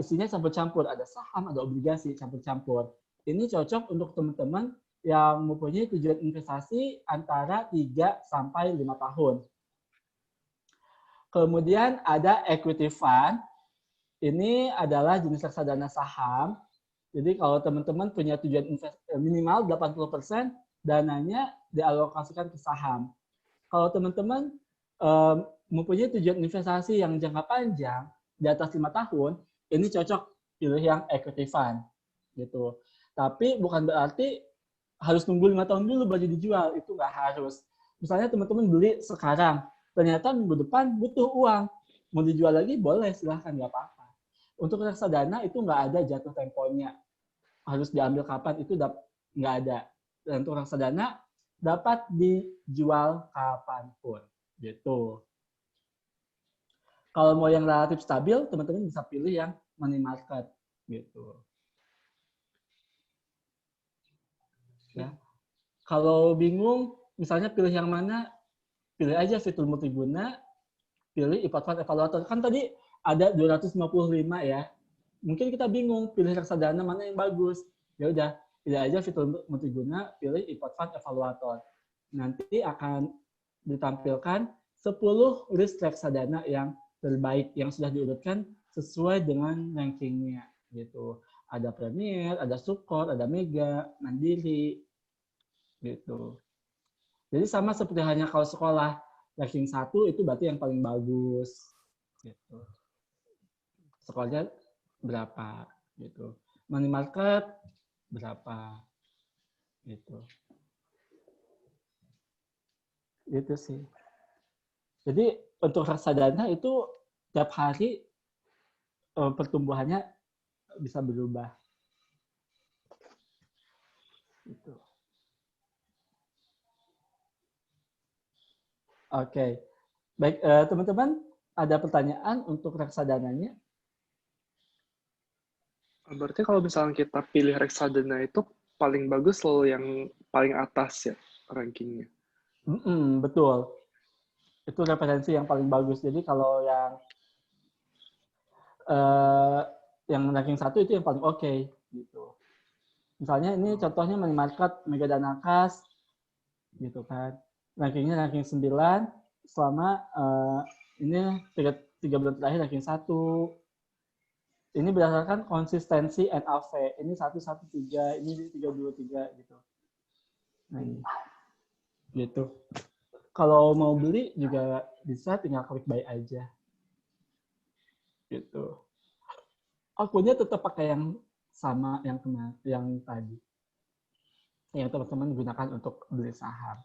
isinya campur-campur. Ada saham, ada obligasi, campur-campur. Ini cocok untuk teman-teman yang mempunyai tujuan investasi antara 3 sampai 5 tahun. Kemudian ada equity fund. Ini adalah jenis reksadana saham. Jadi kalau teman-teman punya tujuan minimal 80%, dananya dialokasikan ke saham. Kalau teman-teman mempunyai tujuan investasi yang jangka panjang, di atas 5 tahun, ini cocok pilih yang equity fund. Gitu. Tapi bukan berarti harus nunggu 5 tahun dulu baru dijual, itu nggak harus. Misalnya teman-teman beli sekarang, ternyata minggu depan butuh uang, mau dijual lagi boleh, silahkan, nggak apa-apa. Untuk reksadana itu nggak ada jatuh temponya, harus diambil kapan, itu nggak ada. Dan untuk reksadana dapat dijual kapanpun, gitu. Kalau mau yang relatif stabil, teman-teman bisa pilih yang money market, gitu. Ya. Kalau bingung, misalnya pilih yang mana, pilih aja fitur multiguna, pilih iPod Fund Evaluator. Kan tadi ada 255 ya. Mungkin kita bingung pilih reksadana mana yang bagus. Ya udah, pilih aja fitur multiguna, pilih iPod Fund Evaluator. Nanti akan ditampilkan 10 list reksadana yang terbaik yang sudah diurutkan sesuai dengan rankingnya gitu. Ada Premier, ada Sukor, ada Mega, Mandiri, gitu. Jadi sama seperti hanya kalau sekolah ranking 1 itu berarti yang paling bagus, gitu. Sekolahnya berapa, gitu. Money market berapa, Gitu. Gitu sih. Jadi untuk reksadana itu tiap hari pertumbuhannya bisa berubah. Gitu. Oke. Baik, teman-teman, ada pertanyaan untuk reksadananya? Berarti kalau misalnya kita pilih reksadana itu paling bagus selalu yang paling atas ya rankingnya. Betul. Itu referensi yang paling bagus. Jadi kalau yang ranking 1 itu yang paling oke. Gitu. Misalnya ini contohnya money market Mega Dana Kas, gitu kan. Rankingnya ranking 9, selama ini 3 bulan terakhir ranking 1. Ini berdasarkan konsistensi NAV. Ini 113, ini 323 gitu. Nah, gitu. Kalau mau beli juga bisa, tinggal klik buy aja. Gitu. Akunnya tetap pakai yang sama yang tadi. Yang teman-teman gunakan untuk beli saham.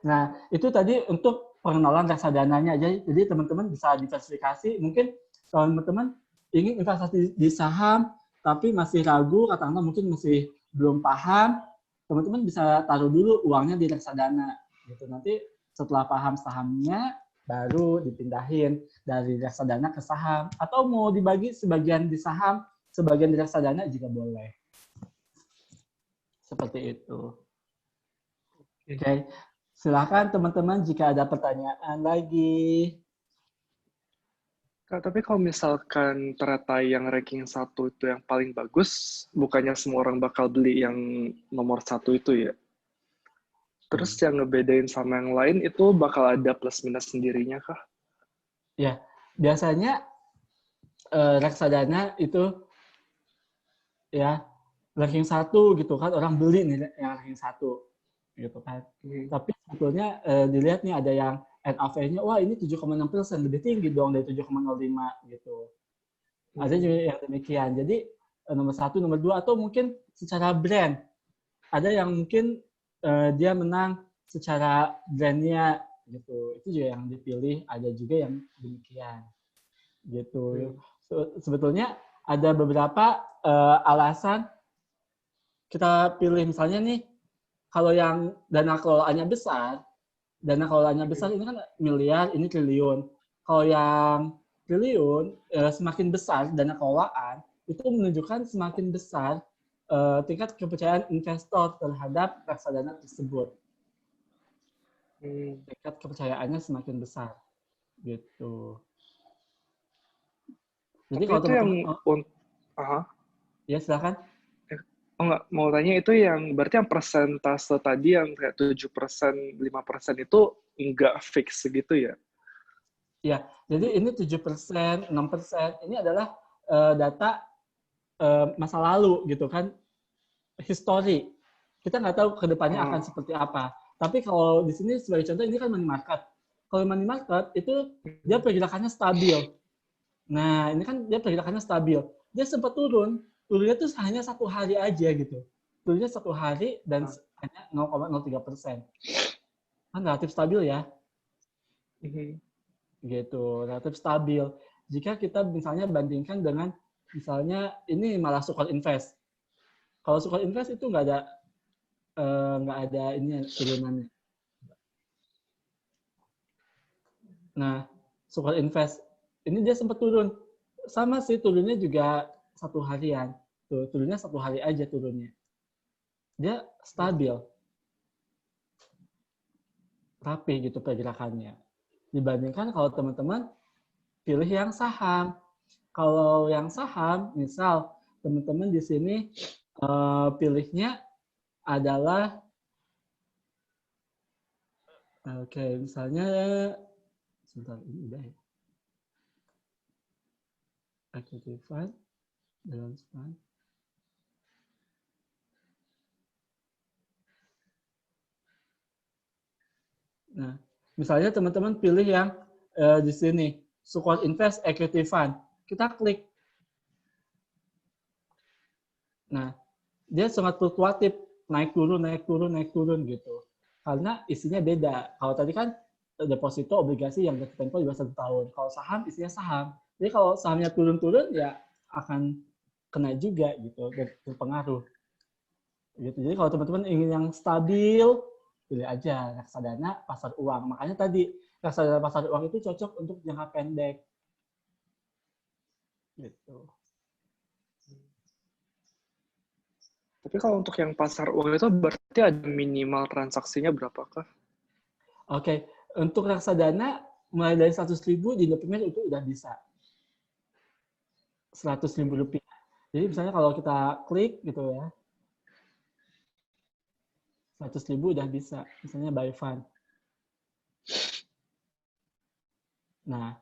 Nah, itu tadi untuk pengenalan reksadananya. Jadi teman-teman bisa diversifikasi. Mungkin kalau teman-teman ingin investasi di saham, tapi masih ragu, katakanlah mungkin masih belum paham, teman-teman bisa taruh dulu uangnya di reksadana. Gitu. Nanti setelah paham sahamnya, baru dipindahin dari reksadana ke saham. Atau mau dibagi sebagian di saham, sebagian di reksadana juga boleh. Seperti itu. Oke. Silakan teman-teman jika ada pertanyaan lagi. Kak, tapi kalau misalkan ternyata yang ranking 1 itu yang paling bagus, bukannya semua orang bakal beli yang nomor 1 itu ya? Terus yang ngebedain sama yang lain itu bakal ada plus minus sendirinya kah? Ya, biasanya reksadana itu ya ranking 1 gitu kan, orang beli nih yang ranking 1 gitu kan. Tapi sebetulnya dilihat nih ada yang NAV-nya, wah ini 7,6%, lebih tinggi dong dari 7,05 gitu. Ada juga yang demikian. Jadi nomor 1, nomor 2, atau mungkin secara brand. Ada yang mungkin dia menang secara brandnya gitu. Itu juga yang dipilih, ada juga yang demikian. Gitu. Sebetulnya ada beberapa alasan kita pilih, misalnya nih, kalau yang dana kelolaannya besar ini kan miliar, ini triliun. Kalau yang triliun, semakin besar dana kelolaan, itu menunjukkan semakin besar tingkat kepercayaan investor terhadap reksadana tersebut. Tingkat kepercayaannya semakin besar. Gitu. Jadi tapi kalau itu teman-teman... yang... Ya, silakan. Oh, enggak, mau tanya itu yang berarti yang persentase tadi yang kayak 7%, 5% itu enggak fix segitu ya? Ya, jadi ini 7%, 6%, ini adalah data masa lalu gitu kan, history. Kita nggak tahu ke depannya akan seperti apa. Tapi kalau di sini sebagai contoh, ini kan money market. Kalau money market itu dia pergerakannya stabil. Nah, ini kan dia pergerakannya stabil. Dia sempat turunnya tuh hanya 1 hari aja gitu. Turunnya 1 hari dan hanya 0,03%. Kan relatif stabil ya. Gitu, relatif stabil. Jika kita misalnya bandingkan dengan misalnya ini malah Sukor Invest. Kalau Sukor Invest itu nggak ada ini turunannya. Nah, Sukor Invest ini dia sempat turun. Sama sih, turunnya juga 1 harian. Tuh, turunnya 1 hari aja turunnya. Dia stabil. Rapi gitu pergerakannya. Dibandingkan kalau teman-teman pilih yang saham. Kalau yang saham, misal teman-teman di sini pilihnya adalah misalnya sebentar, ini udah ya. Equity fund. balance fund. Nah, misalnya teman-teman pilih yang di sini, Support Invest Equity Fund. Kita klik. Nah, dia sangat fluktuatif, naik turun, naik turun, naik turun gitu. Karena isinya beda. Kalau tadi kan deposito obligasi yang jatuh tempo juga 1 tahun. Kalau saham isinya saham. Jadi kalau sahamnya turun-turun ya akan kena juga gitu, berpengaruh. Gitu. Jadi kalau teman-teman ingin yang stabil, pilih aja reksadana pasar uang. Makanya tadi reksadana pasar uang itu cocok untuk jangka pendek. Gitu. Tapi kalau untuk yang pasar uang itu berarti ada minimal transaksinya berapakah? Oke, untuk reksadana mulai dari 100.000 di Indomaret itu udah bisa. 100.000 rupiah. Jadi misalnya kalau kita klik gitu ya, 100.000 udah bisa. Misalnya buy fund. Nah,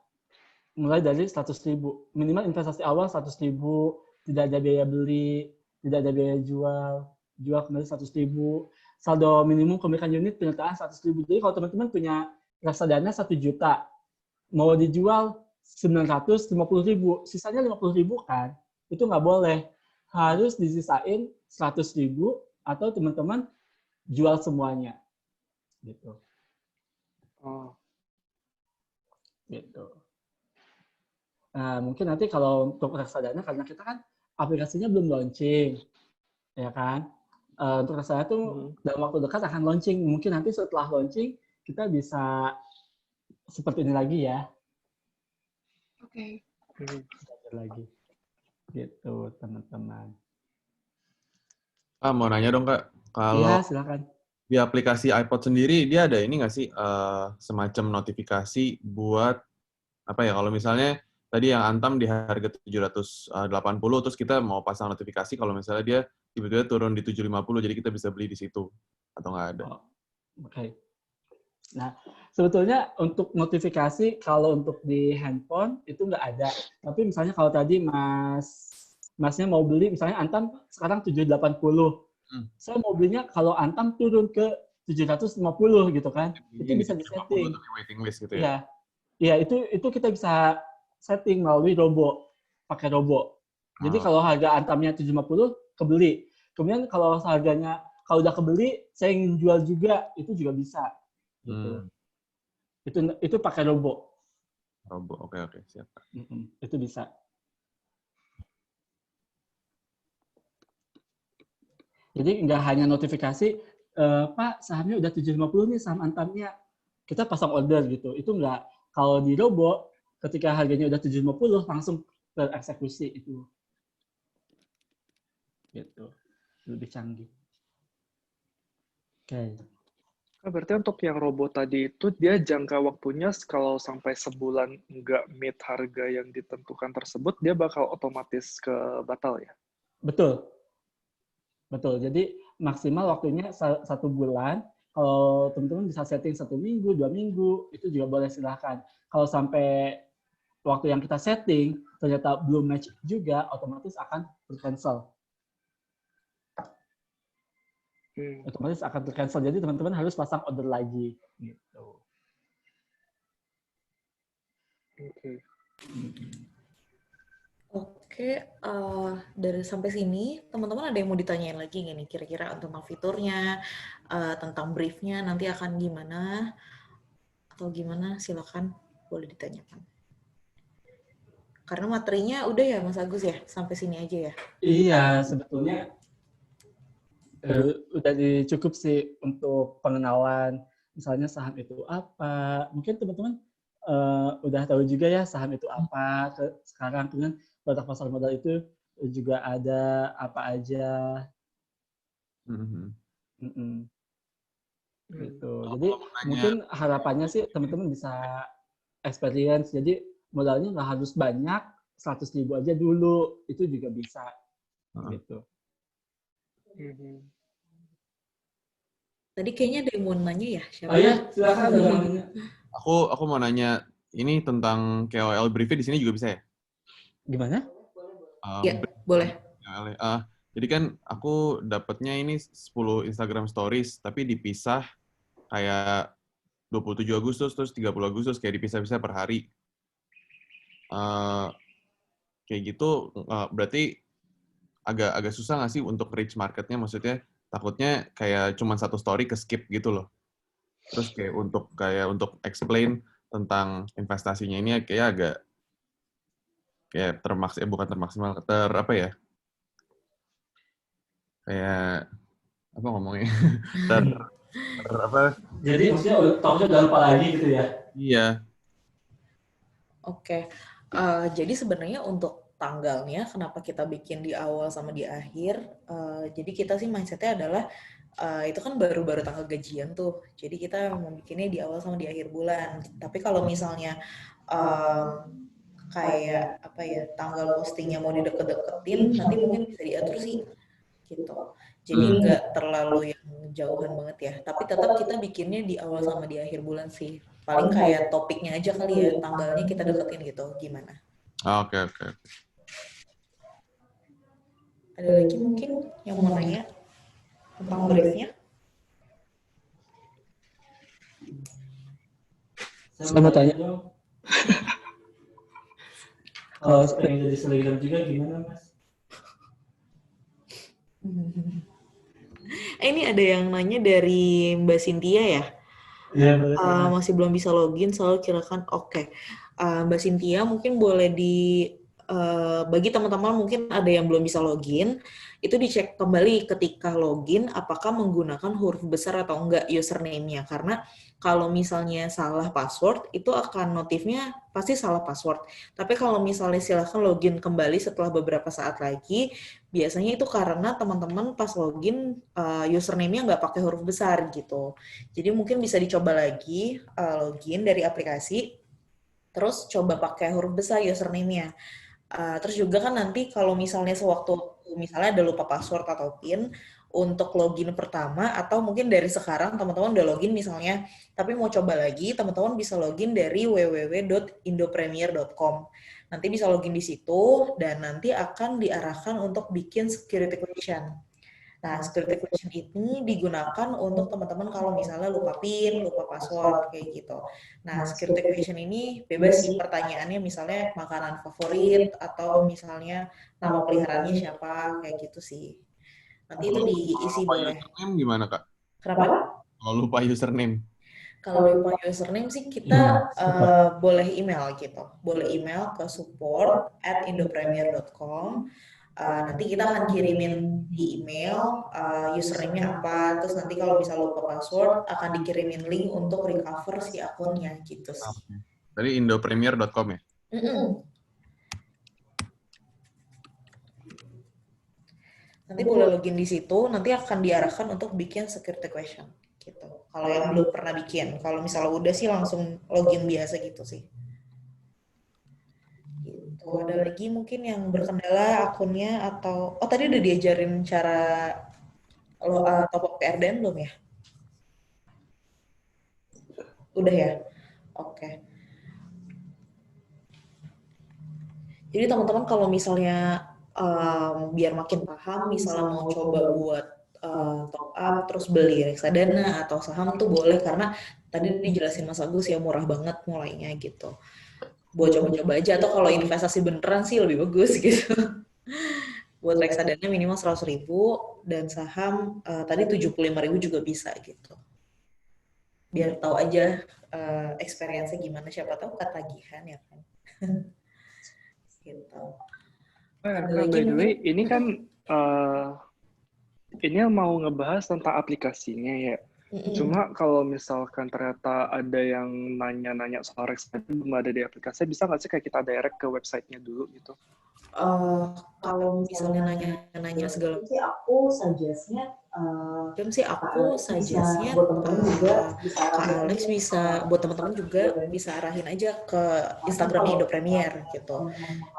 mulai dari 100.000. Minimal investasi awal 100.000, tidak ada biaya beli, tidak ada biaya jual kembali 100.000. Saldo minimum kepemilikan unit penyertaan 100.000. Jadi kalau teman-teman punya reksadana 1 juta, mau dijual 950.000, sisanya 50.000 kan, itu nggak boleh. Harus disisain 100.000 atau teman-teman jual semuanya. Gitu. Oh. Gitu. Nah, mungkin nanti kalau untuk reksadana, karena kita kan aplikasinya belum launching, ya kan? Untuk reksadana tuh dalam waktu dekat akan launching. Mungkin nanti setelah launching, kita bisa seperti ini lagi ya. Oke. Belajar lagi. Gitu, teman-teman. Mau nanya dong, Kak. Kalau Iya, silakan. di aplikasi iPod sendiri, dia ada ini nggak sih semacam notifikasi buat apa ya, kalau misalnya tadi yang Antam di harga 780, terus kita mau pasang notifikasi kalau misalnya dia tiba-tiba turun di 750, jadi kita bisa beli di situ, atau nggak ada? Oh, oke. Nah, sebetulnya untuk notifikasi, kalau untuk di handphone itu nggak ada. Tapi misalnya kalau tadi Masnya mau beli, misalnya Antam sekarang 780. Saya mau belinya kalau Antam turun ke 750 gitu kan. Itu bisa di-setting. Waiting list gitu Iya. ya? Iya, itu kita bisa setting melalui robo, pakai robo. Jadi kalau harga Antamnya 750, kebeli. Kemudian kalau harganya, kalau udah kebeli, saya ingin jual juga, itu juga bisa. Gitu. Itu pakai robo. Robo, oke, siap. Itu bisa. Jadi nggak hanya notifikasi, Pak, sahamnya udah 750 nih, saham Antamnya. Kita pasang order gitu. Itu nggak. Kalau di robo, ketika harganya udah 750, langsung tereksekusi itu. Gitu. Lebih canggih. Oke. Nah, berarti untuk yang robot tadi itu, dia jangka waktunya kalau sampai sebulan nggak meet harga yang ditentukan tersebut, dia bakal otomatis ke batal ya? Betul. Jadi maksimal waktunya 1 bulan. Kalau teman-teman bisa setting 1 minggu, 2 minggu, itu juga boleh silahkan. Kalau sampai waktu yang kita setting ternyata belum match juga, otomatis akan cancel. Otomatis akan cancel. Jadi teman-teman harus pasang order lagi. Gitu. Oke, dari sampai sini, teman-teman ada yang mau ditanyain lagi nggak nih? Kira-kira tentang fiturnya, tentang briefnya, nanti akan gimana? Atau gimana? Silakan, boleh ditanyakan. Karena materinya udah ya, Mas Agus ya? Sampai sini aja ya? Iya, sebetulnya udah cukup sih untuk pengenalan. Misalnya saham itu apa. Mungkin teman-teman udah tahu juga ya saham itu apa. Sekarang kemudian produk pasar modal itu juga ada apa aja. Gitu. Jadi mungkin harapannya sih teman-teman bisa experience. Jadi modalnya nggak harus banyak, 100.000 aja dulu. Itu juga bisa. Gitu. Tadi kayaknya ada yang mau nanya ya? Siapa? Oh iya, silakan. Aku mau nanya, ini tentang KOL briefnya di sini juga bisa ya? Gimana? Ya. Boleh. Jadi kan aku dapatnya ini 10 Instagram Stories, tapi dipisah kayak 27 Agustus, terus 30 Agustus, kayak dipisah-pisah per hari. Kayak gitu, berarti agak susah nggak sih untuk reach marketnya? Maksudnya takutnya kayak cuma satu story ke skip gitu loh. Terus kayak untuk explain tentang investasinya ini kayak agak kayak bukan termaksimal, apa ya? Kayak apa ngomongnya? apa? Jadi maksudnya topnya udah lupa lagi gitu ya? Iya. Oke. Jadi sebenarnya untuk tanggalnya kenapa kita bikin di awal sama di akhir, jadi kita sih mindset-nya adalah itu kan baru-baru tanggal gajian tuh, jadi kita membikinnya di awal sama di akhir bulan. Tapi kalau misalnya kayak apa ya, tanggal postingnya mau dideket-deketin, nanti mungkin bisa diatur sih gitu. Jadi nggak terlalu yang jauhan banget ya, tapi tetap kita bikinnya di awal sama di akhir bulan sih. Paling kayak topiknya aja kali ya, tanggalnya kita deketin gitu, gimana? Oke. Ada lagi mungkin yang mau nanya tentang briefnya? Saya mau tanya dong. Kalau pengen jadi selebgram juga gimana, Mas? Ini ada yang nanya dari Mbak Cynthia ya? Iya, masih belum bisa login, selalu kirakan oke. Mbak Cynthia mungkin boleh bagi teman-teman mungkin ada yang belum bisa login, itu dicek kembali ketika login apakah menggunakan huruf besar atau enggak username-nya, karena kalau misalnya salah password itu akan notifnya pasti salah password. Tapi kalau misalnya silahkan login kembali setelah beberapa saat lagi, biasanya itu karena teman-teman pas login username-nya nggak pakai huruf besar gitu. Jadi mungkin bisa dicoba lagi login dari aplikasi, terus coba pakai huruf besar username-nya. Terus juga kan nanti kalau misalnya sewaktu misalnya ada lupa password atau PIN, untuk login pertama atau mungkin dari sekarang teman-teman udah login misalnya, tapi mau coba lagi, teman-teman bisa login dari www.indopremier.com. Nanti bisa login di situ dan nanti akan diarahkan untuk bikin security question. Nah, security question ini digunakan untuk teman-teman kalau misalnya lupa PIN, lupa password, kayak gitu. Nah, security question ini bebas sih pertanyaannya, misalnya makanan favorit, atau misalnya nama peliharaannya siapa, kayak gitu sih. Nanti itu diisi boleh. Username gimana, Kak? Kenapa? Kalau lupa username. Kalau lupa username sih kita boleh email gitu. Boleh email ke support@indopremier.com. Nanti kita akan kirimin di email username-nya apa, terus nanti kalau bisa lupa password akan dikirimin link untuk recover si akunnya gitu sih. Tadi indopremier.com ya? Nanti boleh login di situ, nanti akan diarahkan untuk bikin security question gitu. Kalau yang belum pernah bikin, kalau misalnya udah sih langsung login biasa gitu sih. Gitu. Ada lagi mungkin yang berkendala akunnya atau tadi udah diajarin cara top up PRDN belum ya? Udah ya? Oke. Jadi teman-teman kalau misalnya biar makin paham, misalnya mau coba buat top up terus beli reksadana atau saham tuh boleh, karena tadi dijelasin Mas Agus ya murah banget mulainya gitu. Buat coba-coba aja, atau kalau investasi beneran sih lebih bagus gitu. Buat reksadana minimal 100.000 dan saham tadi 75.000 juga bisa gitu. Biar tahu aja experience-nya gimana, siapa tahu ketagihan ya kan. Gitu. Kak, by the way, ini kan ini mau ngebahas tentang aplikasinya ya. Cuma kalau misalkan ternyata ada yang nanya-nanya soal reksadana belum ada di aplikasi, bisa nggak sih kayak kita direct ke website-nya dulu gitu? Kalau misalnya nanya-nanya segala macam, aku suggest-nya Kak Alex bisa, buat teman-teman juga bisa arahin aja ke Instagramnya Indo Premier gitu.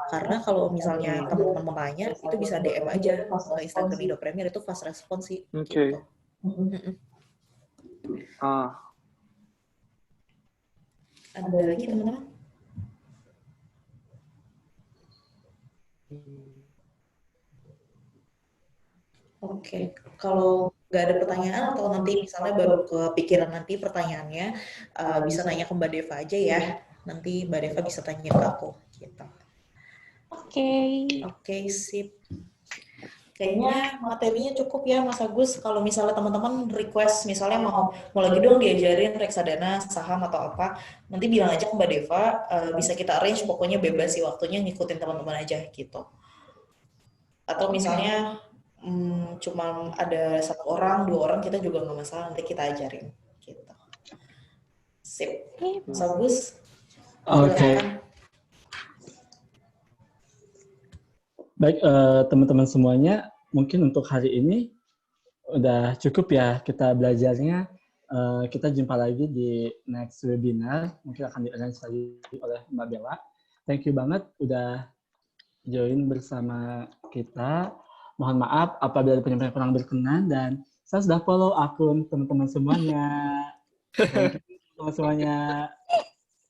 Karena kalau misalnya teman-teman mau tanya, itu bisa DM aja ke Instagram Indo Premier, itu fast response sih. Oke. Gitu. Ada lagi teman-teman? Oke, kalau nggak ada pertanyaan atau nanti misalnya baru kepikiran nanti pertanyaannya, bisa nanya ke Mbak Deva aja ya. Nanti Mbak Deva bisa tanya ke aku. Gitu. Oke. Oke, sip. Kayaknya materinya cukup ya Mas Agus. Kalau misalnya teman-teman request, misalnya mau lagi dong diajarin reksadana, saham atau apa, nanti bilang aja ke Mbak Deva, bisa kita arrange, pokoknya bebas sih waktunya, ngikutin teman-teman aja gitu. Atau misalnya cuma ada 1 orang, 2 orang, kita juga nggak masalah, nanti kita ajarin. Gitu. Sip. Mas Agus, Oke. Baik, teman-teman semuanya, mungkin untuk hari ini udah cukup ya kita belajarnya. Kita jumpa lagi di next webinar. Mungkin akan di-arrange lagi oleh Mbak Bella. Thank you banget udah join bersama kita. Mohon maaf apabila ada penyampaian kurang berkenan, dan saya sudah follow akun teman-teman semuanya. Thank you teman-teman semuanya.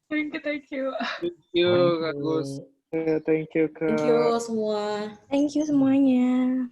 Thank you. Thank you, Kak Gus. Thank you, Kak. thank you semua. Thank you semuanya.